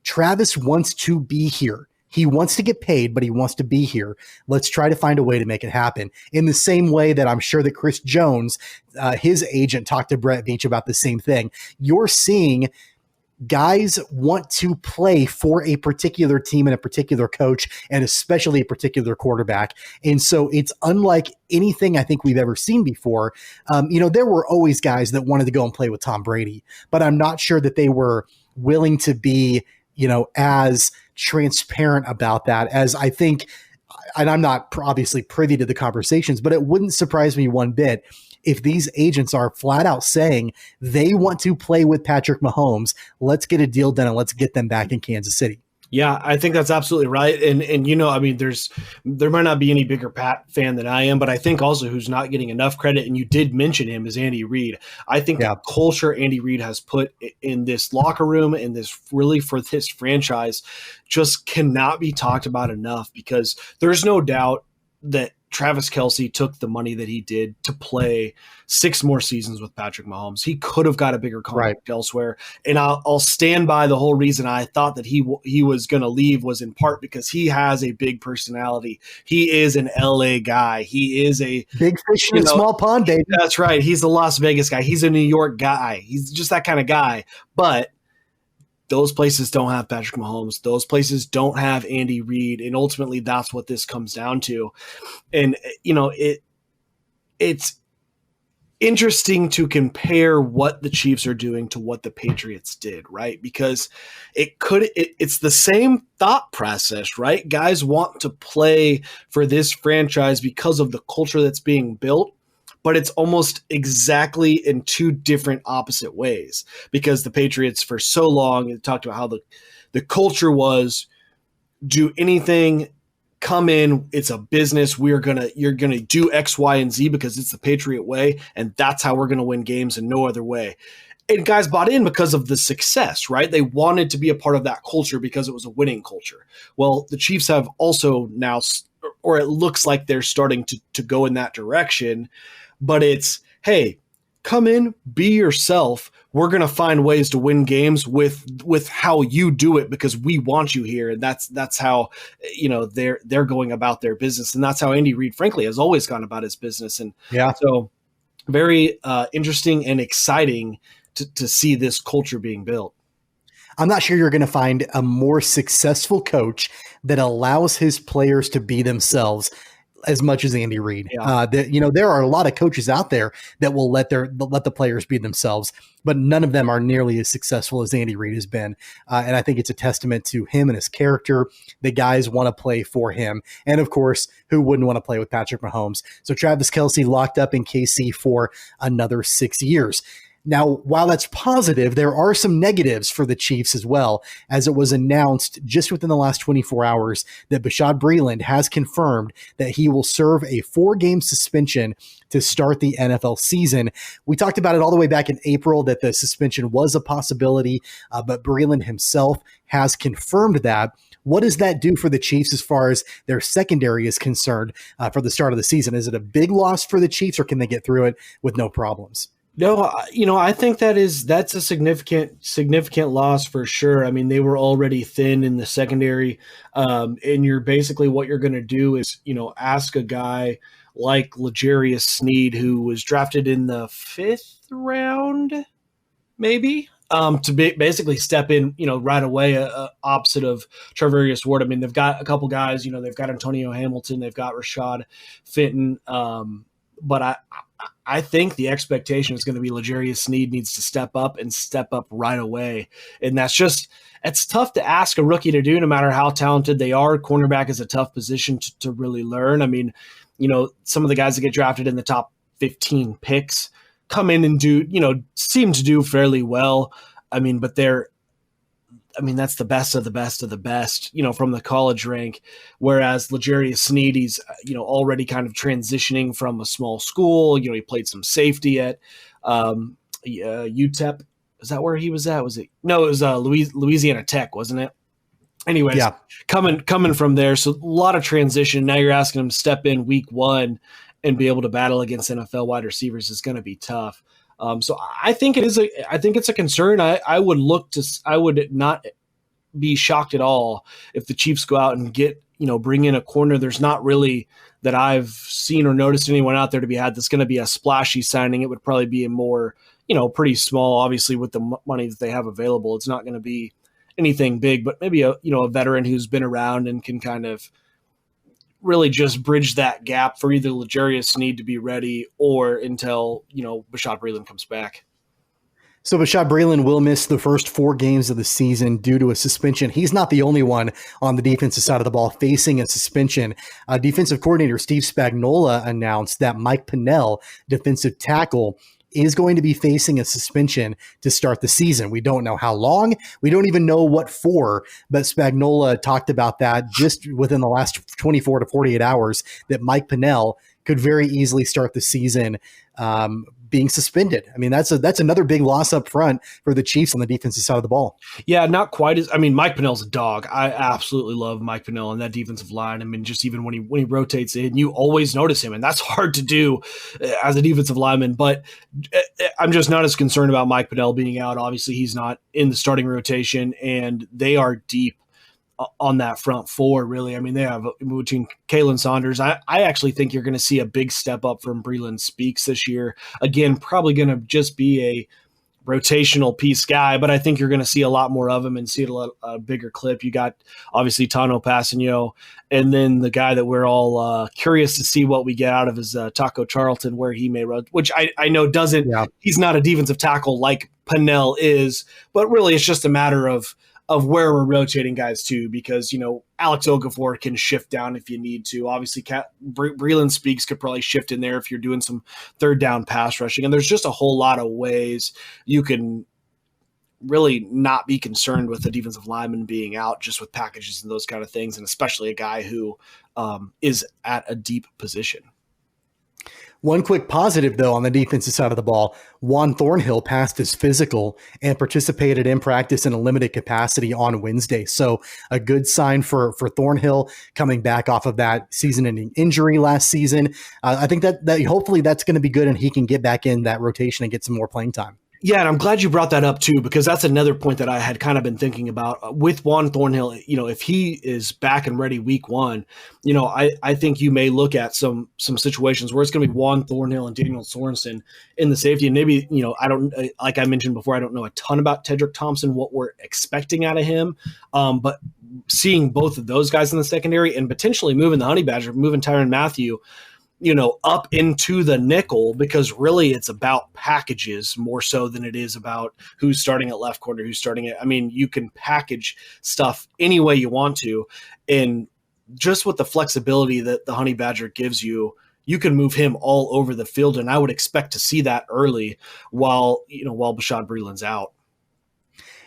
C: Travis wants to be here. He wants to get paid, but he wants to be here. Let's try to find a way to make it happen. In the same way that I'm sure that Chris Jones, his agent, talked to Brett Veach about the same thing. You're seeing guys want to play for a particular team and a particular coach, and especially a particular quarterback. And so it's unlike anything I think we've ever seen before. There were always guys that wanted to go and play with Tom Brady, but I'm not sure that they were willing to be, as transparent about that as I think, and I'm not obviously privy to the conversations, but it wouldn't surprise me one bit if these agents are flat out saying they want to play with Patrick Mahomes. Let's get a deal done and let's get them back in Kansas City.
D: Yeah, I think that's absolutely right. And there might not be any bigger Pat fan than I am, but I think also who's not getting enough credit, and you did mention him, is Andy Reid. I think the culture Andy Reid has put in this locker room and this really for this franchise just cannot be talked about enough, because there's no doubt that Travis Kelce took the money that he did to play 6 more seasons with Patrick Mahomes. He could have got a bigger contract elsewhere. And I'll stand by the whole reason I thought that he was going to leave was in part because he has a big personality. He is an LA guy. He is a
C: big fish in a small pond, baby.
D: That's right. He's the Las Vegas guy. He's a New York guy. He's just that kind of guy. But those places don't have Patrick Mahomes. Those places don't have Andy Reid. And ultimately that's what this comes down to. And, it's interesting to compare what the Chiefs are doing to what the Patriots did, right? Because it's the same thought process, right? Guys want to play for this franchise because of the culture that's being built. But it's almost exactly in 2 different opposite ways, because the Patriots for so long talked about how the culture was do anything, come in, it's a business. You're going to do X, Y, and Z because it's the Patriot way. And that's how we're going to win games and no other way. And guys bought in because of the success, right? They wanted to be a part of that culture because it was a winning culture. Well, the Chiefs have also now, or it looks like they're starting to go in that direction. But it's, hey, come in, be yourself. We're going to find ways to win games with how you do it because we want you here. And that's how, they're going about their business. And that's how Andy Reid, frankly, has always gone about his business. And so very interesting and exciting to see this culture being built.
C: I'm not sure you're going to find a more successful coach that allows his players to be themselves as much as Andy Reid. There are a lot of coaches out there that will let the players be themselves, but none of them are nearly as successful as Andy Reid has been. And I think it's a testament to him and his character. The guys want to play for him. And of course, who wouldn't want to play with Patrick Mahomes? So Travis Kelce locked up in KC for another 6 years. Now, while that's positive, there are some negatives for the Chiefs as well, as it was announced just within the last 24 hours that Bashaud Breeland has confirmed that he will serve a 4-game suspension to start the NFL season. We talked about it all the way back in April that the suspension was a possibility, but Breeland himself has confirmed that. What does that do for the Chiefs as far as their secondary is concerned for the start of the season? Is it a big loss for the Chiefs, or can they get through it with no problems?
D: No, I think that's a significant loss for sure. I mean, they were already thin in the secondary, and you're basically what you're going to do is, ask a guy like L'Jarius Sneed, who was drafted in the 5th round, maybe. to basically step in, right away, opposite of Charvarius Ward. I mean, they've got a couple guys, they've got Antonio Hamilton, they've got Rashad Fenton. But I think the expectation is going to be L'Jarius Sneed needs to step up and step up right away. And it's tough to ask a rookie to do no matter how talented they are. Cornerback is a tough position to really learn. I mean, some of the guys that get drafted in the top 15 picks come in and seem to do fairly well. I mean, but that's the best of the best of the best, from the college rank. Whereas L'Jarius Sneed, he's, already kind of transitioning from a small school. He played some safety at UTEP. Is that where he was at? Was it? No, it was Louisiana Tech, wasn't it? Anyways,
C: yeah.
D: Coming from there. So a lot of transition. Now you're asking him to step in week 1 and be able to battle against NFL wide receivers is going to be tough. So I think it's a concern. I would not be shocked at all if the Chiefs go out and bring in a corner. There's not really that I've seen or noticed anyone out there to be had that's going to be a splashy signing. It would probably be a more, pretty small, obviously with the money that they have available. It's not going to be anything big, but maybe a veteran who's been around and can kind of really just bridge that gap for either L'Jarius Sneed to be ready or until, Bashaud Breeland comes back.
C: So Bashaud Breeland will miss the first 4 games of the season due to a suspension. He's not the only one on the defensive side of the ball facing a suspension. Defensive coordinator Steve Spagnuolo announced that Mike Pennell, defensive tackle, is going to be facing a suspension to start the season. We don't know how long. We don't even know what for, but Spagnuolo talked about that just within the last 24 to 48 hours that Mike Pennell could very easily start the season being suspended. I mean, that's another big loss up front for the Chiefs on the defensive side of the ball.
D: Yeah, not quite as. I mean, Mike Pennell's a dog. I absolutely love Mike Pennell on that defensive line. I mean, just even when he rotates in, you always notice him, and that's hard to do as a defensive lineman. But I'm just not as concerned about Mike Pennell being out. Obviously, he's not in the starting rotation, and they are deep on that front 4, really. I mean, they have between Kalen Saunders. I actually think you're going to see a big step up from Breeland Speaks this year. Again, probably going to just be a rotational piece guy, but I think you're going to see a lot more of him and see a bigger clip. You got obviously Tano Passanio, and then the guy that we're all curious to see what we get out of is Taco Charlton, where he may run, which I know doesn't. Yeah. He's not a defensive tackle like Pennell is, but really it's just a matter of where we're rotating guys to, because, Alex Okafor can shift down if you need to. Obviously, Breeland Speaks could probably shift in there if you're doing some third down pass rushing. And there's just a whole lot of ways you can really not be concerned with the defensive lineman being out just with packages and those kind of things, and especially a guy who is at a deep position.
C: One quick positive, though, on the defensive side of the ball, Juan Thornhill passed his physical and participated in practice in a limited capacity on Wednesday. So a good sign for Thornhill coming back off of that season-ending injury last season. I think that hopefully that's going to be good and he can get back in that rotation and get some more playing time.
D: Yeah, and I'm glad you brought that up too, because that's another point that I had kind of been thinking about with Juan Thornhill. If he is back and ready week 1, I think you may look at some situations where it's going to be Juan Thornhill and Daniel Sorensen in the safety. And maybe, I don't, like I mentioned before, I don't know a ton about Tedrick Thompson, what we're expecting out of him. But seeing both of those guys in the secondary and potentially moving the Honey Badger, moving Tyrann Mathieu, up into the nickel, because really it's about packages more so than it is about who's starting at left corner, who's starting at, you can package stuff any way you want to. And just with the flexibility that the Honey Badger gives you, you can move him all over the field. And I would expect to see that early while Bashaud Breeland's out.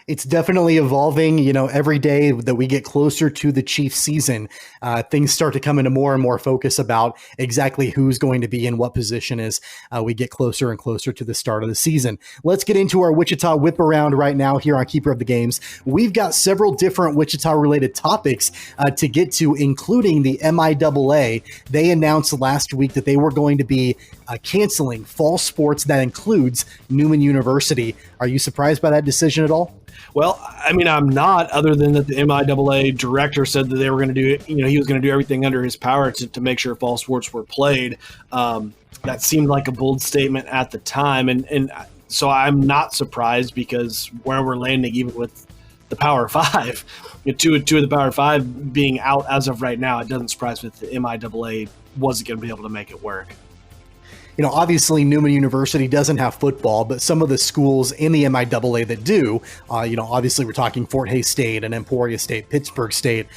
C: It's definitely evolving. Every day that we get closer to the Chiefs season, things start to come into more and more focus about exactly who's going to be in what position as we get closer and closer to the start of the season. Let's get into our Wichita Whip Around right now here on Keeper of the Games. We've got several different Wichita-related topics to get to, including the MIAA. They announced last week that they were going to be canceling fall sports. That includes Newman University. Are you surprised by that decision at all?
D: Well, I'm not, other than that the MIAA director said that they were going to do, he was going to do everything under his power to make sure fall sports were played. That seemed like a bold statement at the time. And So I'm not surprised, because where we're landing, even with the Power Five, two of the Power Five being out as of right now, it doesn't surprise me that the MIAA wasn't going to be able to make it work.
C: Obviously Newman University doesn't have football, but some of the schools in the MIAA that do, obviously we're talking Fort Hays State and Emporia State, Pittsburgh State.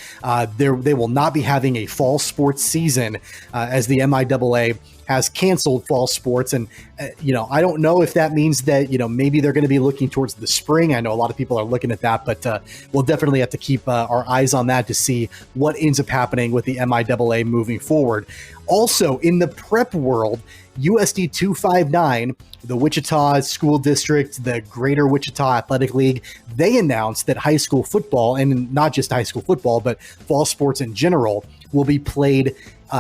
C: They will not be having a fall sports season as the MIAA has canceled fall sports. And, I don't know if that means that, maybe they're going to be looking towards the spring. I know a lot of people are looking at that, but we'll definitely have to keep our eyes on that to see what ends up happening with the MIAA moving forward. Also, in the prep world, USD 259, the Wichita School District, the Greater Wichita Athletic League, they announced that high school football, and not just high school football, but fall sports in general, will be played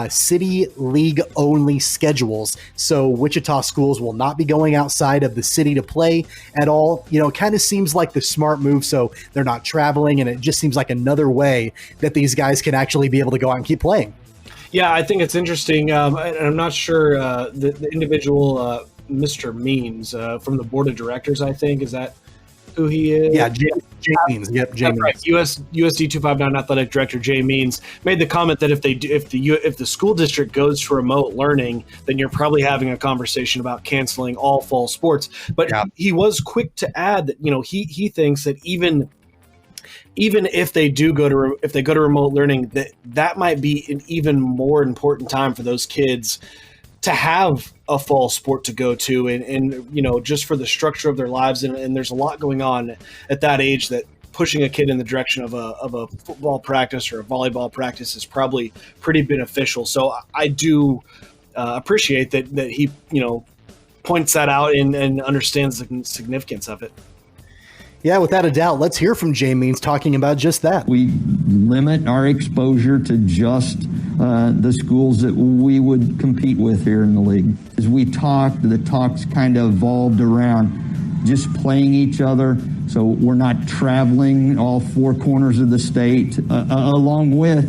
C: city league only schedules. So Wichita schools will not be going outside of the city to play at all. It kind of seems like the smart move, so they're not traveling, and it just seems like another way that these guys can actually be able to go out and keep playing.
D: Yeah, I think it's interesting. I'm not sure the individual Mr. Means from the board of directors, I think, is that who he is?
C: Yeah, Jay Means. Yep, Jay Means.
D: Right. USD 259 athletic director Jay Means made the comment that if the school district goes to remote learning, then you're probably having a conversation about canceling all fall sports. But he was quick to add that he thinks that even if they do go to remote learning, that might be an even more important time for those kids to have a fall sport to go to, and just for the structure of their lives. And there's a lot going on at that age that pushing a kid in the direction of a football practice or a volleyball practice is probably pretty beneficial. So I do appreciate that he, points that out and understands the significance of it.
C: Yeah, without a doubt. Let's hear from Jay Means talking about just that.
I: We limit our exposure to just the schools that we would compete with here in the league. As we talked, the talks kind of evolved around just playing each other, so we're not traveling all four corners of the state, along with,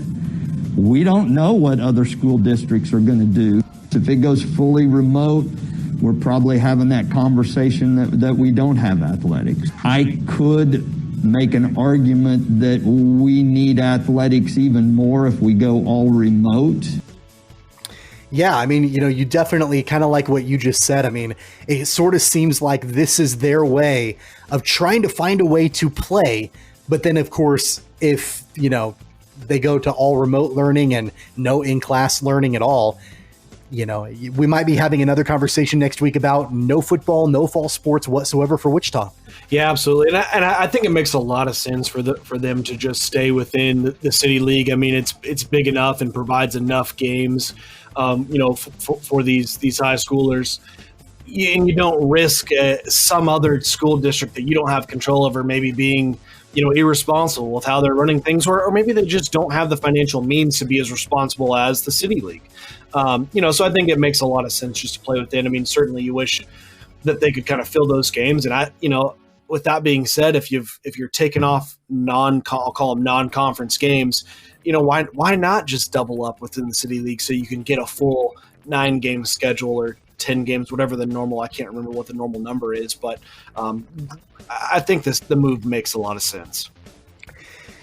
I: we don't know what other school districts are going to do. If it goes fully remote, we're probably having that conversation that we don't have athletics. I could make an argument that we need athletics even more if we go all remote.
C: Yeah, I mean, you definitely kind of like what you just said. I mean, it sort of seems like this is their way of trying to find a way to play. But then, of course, if, they go to all remote learning and no in-class learning at all, we might be having another conversation next week about no football, no fall sports whatsoever for Wichita.
D: Yeah, absolutely. And I think it makes a lot of sense for them to just stay within the city league. I mean, it's big enough and provides enough games, for these high schoolers. And you don't risk some other school district that you don't have control over maybe being, irresponsible with how they're running things, or maybe they just don't have the financial means to be as responsible as the city league. So I think it makes a lot of sense just to play within. I mean, certainly you wish that they could kind of fill those games. And with that being said, if you're taking off I'll call them non-conference games, why not just double up within the city league so you can get a full 9-game schedule or 10 games, whatever the normal, I can't remember what the normal number is, but I think the move makes a lot of sense.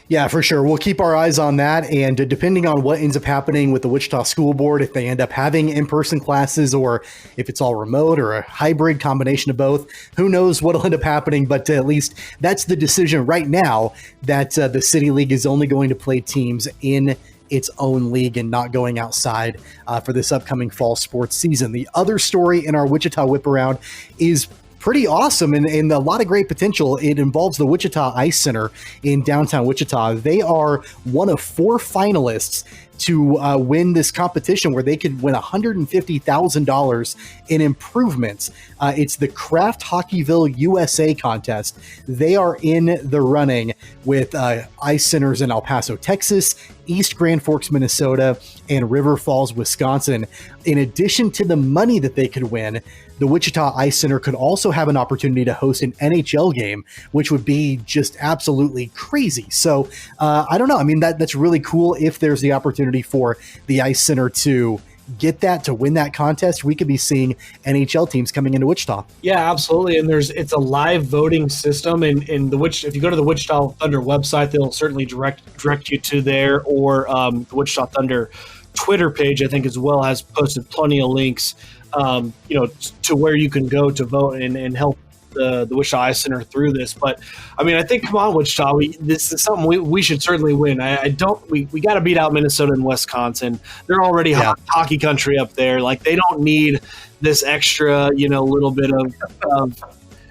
C: Yeah, for sure. We'll keep our eyes on that. And depending on what ends up happening with the Wichita School Board, if they end up having in-person classes or if it's all remote or a hybrid combination of both, who knows what'll end up happening. But at least that's the decision right now, that the City League is only going to play teams in its own league and not going outside for this upcoming fall sports season. The other story in our Wichita Whip Around is pretty awesome and a lot of great potential. It involves the Wichita Ice Center in downtown Wichita. They are one of 4 finalists to win this competition where they could win $150,000 in improvements. It's the Kraft Hockeyville USA contest. They are in the running with ice centers in El Paso, Texas, East Grand Forks, Minnesota, and River Falls, Wisconsin. In addition to the money that they could win, the Wichita Ice Center could also have an opportunity to host an NHL game, which would be just absolutely crazy. So I don't know. I mean, that's really cool if there's the opportunity for the Ice Center to get that, to win that contest, we could be seeing NHL teams coming into Wichita.
D: Yeah, absolutely. And it's a live voting system, and if you go to the Wichita Thunder website, they'll certainly direct you to there, or the Wichita Thunder Twitter page, I think, as well, has posted plenty of links, to where you can go to vote and help the Wichita Ice Center through this. But I mean, I think, come on, Wichita, this is something we should certainly win. We got to beat out Minnesota and Wisconsin. They're already hockey country up there. Like, they don't need this extra, little bit of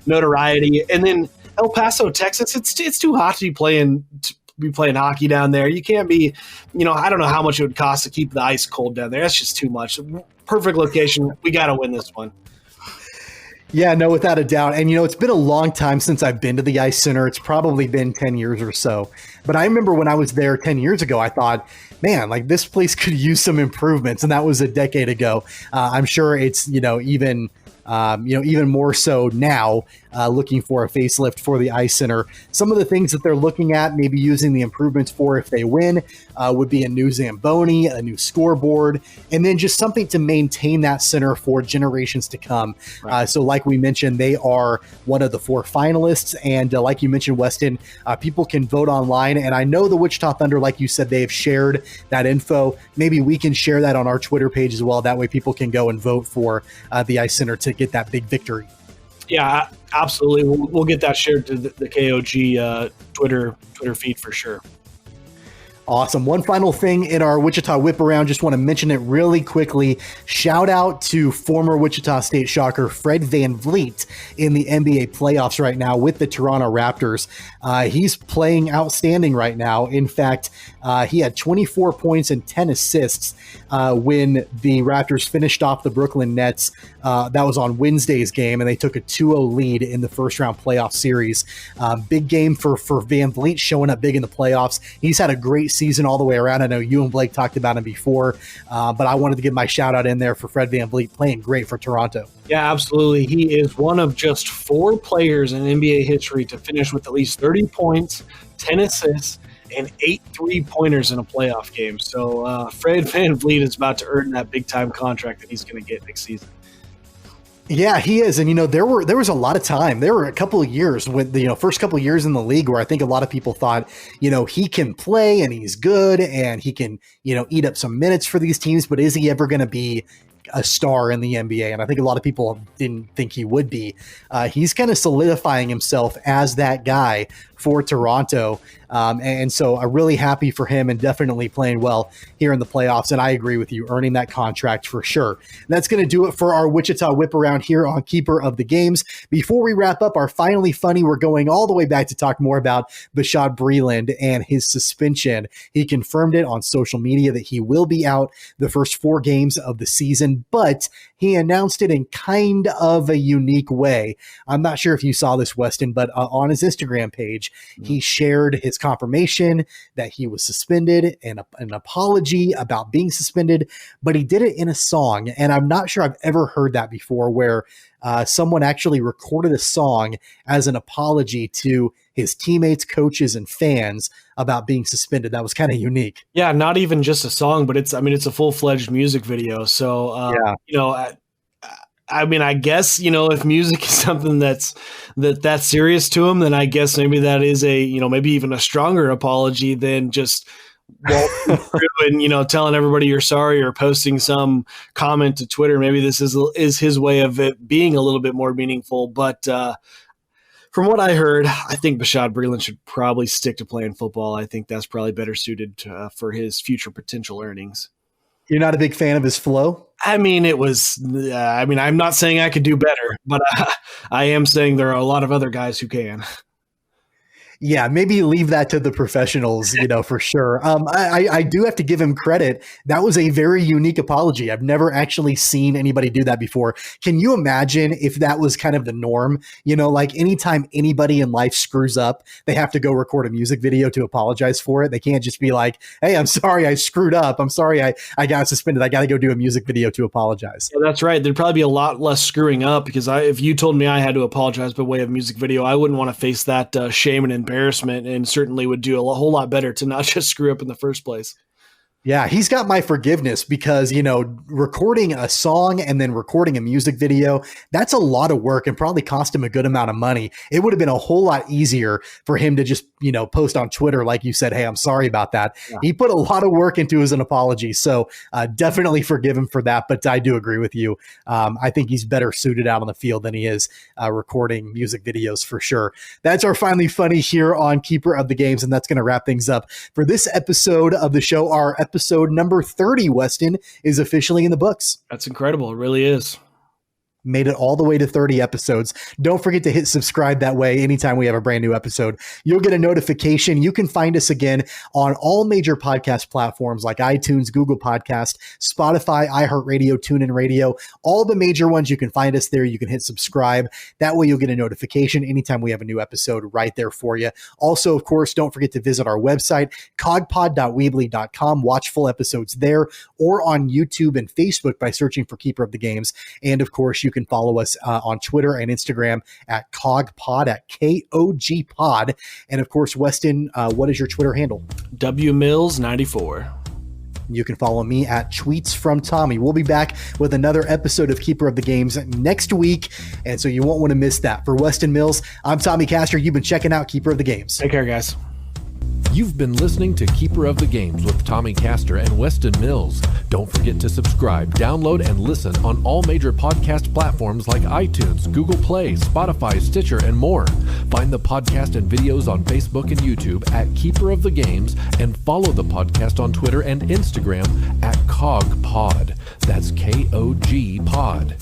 D: notoriety. And then El Paso, Texas, it's too hot to be playing hockey down there. You can't be, I don't know how much it would cost to keep the ice cold down there. That's just too much. Perfect location. We got to win this one.
C: Yeah, no, without a doubt. And, it's been a long time since I've been to the Ice Center. It's probably been 10 years or so. But I remember when I was there 10 years ago, I thought, man, like, this place could use some improvements. And that was a decade ago. I'm sure it's, even more so now, looking for a facelift for the Ice Center. Some of the things that they're looking at, maybe using the improvements for if they win, would be a new Zamboni, a new scoreboard, and then just something to maintain that center for generations to come. Right. So like we mentioned, they are one of the 4 finalists. And like you mentioned, Weston, people can vote online. And I know the Wichita Thunder, like you said, they have shared that info. Maybe we can share that on our Twitter page as well. That way people can go and vote for the Ice Center to get that big victory.
D: Yeah, absolutely. We'll get that shared to the KOG Twitter feed for sure.
C: Awesome. One final thing in our Wichita Whip Around, just want to mention it really quickly. Shout out to former Wichita State Shocker Fred Van Vleet in the NBA playoffs right now with the Toronto Raptors. He's playing outstanding right now. In fact, he had 24 points and 10 assists when the Raptors finished off the Brooklyn Nets. That was on Wednesday's game, and they took a 2-0 lead in the first round playoff series. Big game for Van Vleet, showing up big in the playoffs. He's had a great season all the way around. I know you and Blake talked about him before, but I wanted to give my shout out in there for Fred Van Vleet, playing great for Toronto.
D: Yeah, absolutely. He is one of just 4 players in NBA history to finish with at least 30 points, 10 assists, and 8 3-pointers in a playoff game. So Fred Van Vleet is about to earn that big-time contract that he's going to get next season.
C: Yeah, he is. And, there was a lot of time. There were a couple of years with the, first couple of years in the league where I think a lot of people thought, he can play and he's good and he can, eat up some minutes for these teams, but is he ever going to be a star in the NBA? And I think a lot of people didn't think he would be. He's kind of solidifying himself as that guy for Toronto. And so I'm really happy for him and definitely playing well here in the playoffs. And I agree with you, earning that contract for sure. And that's going to do it for our Wichita Whip Around here on Keeper of the Games. Before we wrap up our Finally Funny, we're going all the way back to talk more about Bashaud Breeland and his suspension. He confirmed it on social media that he will be out the first 4 games of the season, but he announced it in kind of a unique way. I'm not sure if you saw this, Weston, but on his Instagram page, he shared his confirmation that he was suspended and an apology about being suspended, but he did it in a song. And I'm not sure I've ever heard that before, where someone actually recorded a song as an apology to his teammates, coaches, and fans about being suspended. That was kind of unique.
D: Yeah, not even just a song, but it's a full-fledged music video. So, I guess, if music is something that's serious to him, then I guess maybe that is maybe even a stronger apology than just walking through and, telling everybody you're sorry or posting some comment to Twitter. Maybe this is his way of it being a little bit more meaningful. But from what I heard, I think Bashaud Breeland should probably stick to playing football. I think that's probably better suited for his future potential earnings.
C: You're not a big fan of his flow?
D: It was, I'm not saying I could do better, but I am saying there are a lot of other guys who can.
C: Yeah, maybe leave that to the professionals, for sure. I do have to give him credit. That was a very unique apology. I've never actually seen anybody do that before. Can you imagine if that was kind of the norm? Like anytime anybody in life screws up, they have to go record a music video to apologize for it. They can't just be like, hey, I'm sorry I screwed up. I'm sorry I got suspended. I got to go do a music video to apologize.
D: Yeah, that's right. There'd probably be a lot less screwing up because if you told me I had to apologize by way of music video, I wouldn't want to face that shame and embarrassment, and certainly would do a whole lot better to not just screw up in the first place.
C: Yeah, he's got my forgiveness because, recording a song and then recording a music video, that's a lot of work and probably cost him a good amount of money. It would have been a whole lot easier for him to just, post on Twitter, like you said, hey, I'm sorry about that. Yeah. He put a lot of work into his apology. So definitely forgive him for that. But I do agree with you. I think he's better suited out on the field than he is recording music videos for sure. That's our Finally Funny here on Keeper of the Games. And that's going to wrap things up for this episode of the show. Our episode number 30, Weston, is officially in the books.
D: That's incredible. It really is.
C: Made it all the way to 30 episodes. Don't forget to hit subscribe. That way, anytime we have a brand new episode, you'll get a notification. You can find us again on all major podcast platforms like iTunes, Google Podcast, Spotify, iHeartRadio, TuneIn Radio, all the major ones. You can find us there. You can hit subscribe. That way you'll get a notification anytime we have a new episode right there for you. Also, of course, don't forget to visit our website, cogpod.weebly.com. Watch full episodes there or on YouTube and Facebook by searching for Keeper of the Games. And of course, you can follow us on Twitter and Instagram at CogPod, at KOGPod. And of course, Weston, what is your Twitter handle?
D: WMills94.
C: You can follow me at Tweets from Tommy. We'll be back with another episode of Keeper of the Games next week, and so you won't want to miss that. For Weston Mills, I'm Tommy Castor. You've been checking out Keeper of the Games.
D: Take care, guys.
A: You've been listening to Keeper of the Games with Tommy Castor and Weston Mills. Don't forget to subscribe, download, and listen on all major podcast platforms like iTunes, Google Play, Spotify, Stitcher, and more. Find the podcast and videos on Facebook and YouTube at Keeper of the Games, and follow the podcast on Twitter and Instagram at CogPod. That's KOG Pod.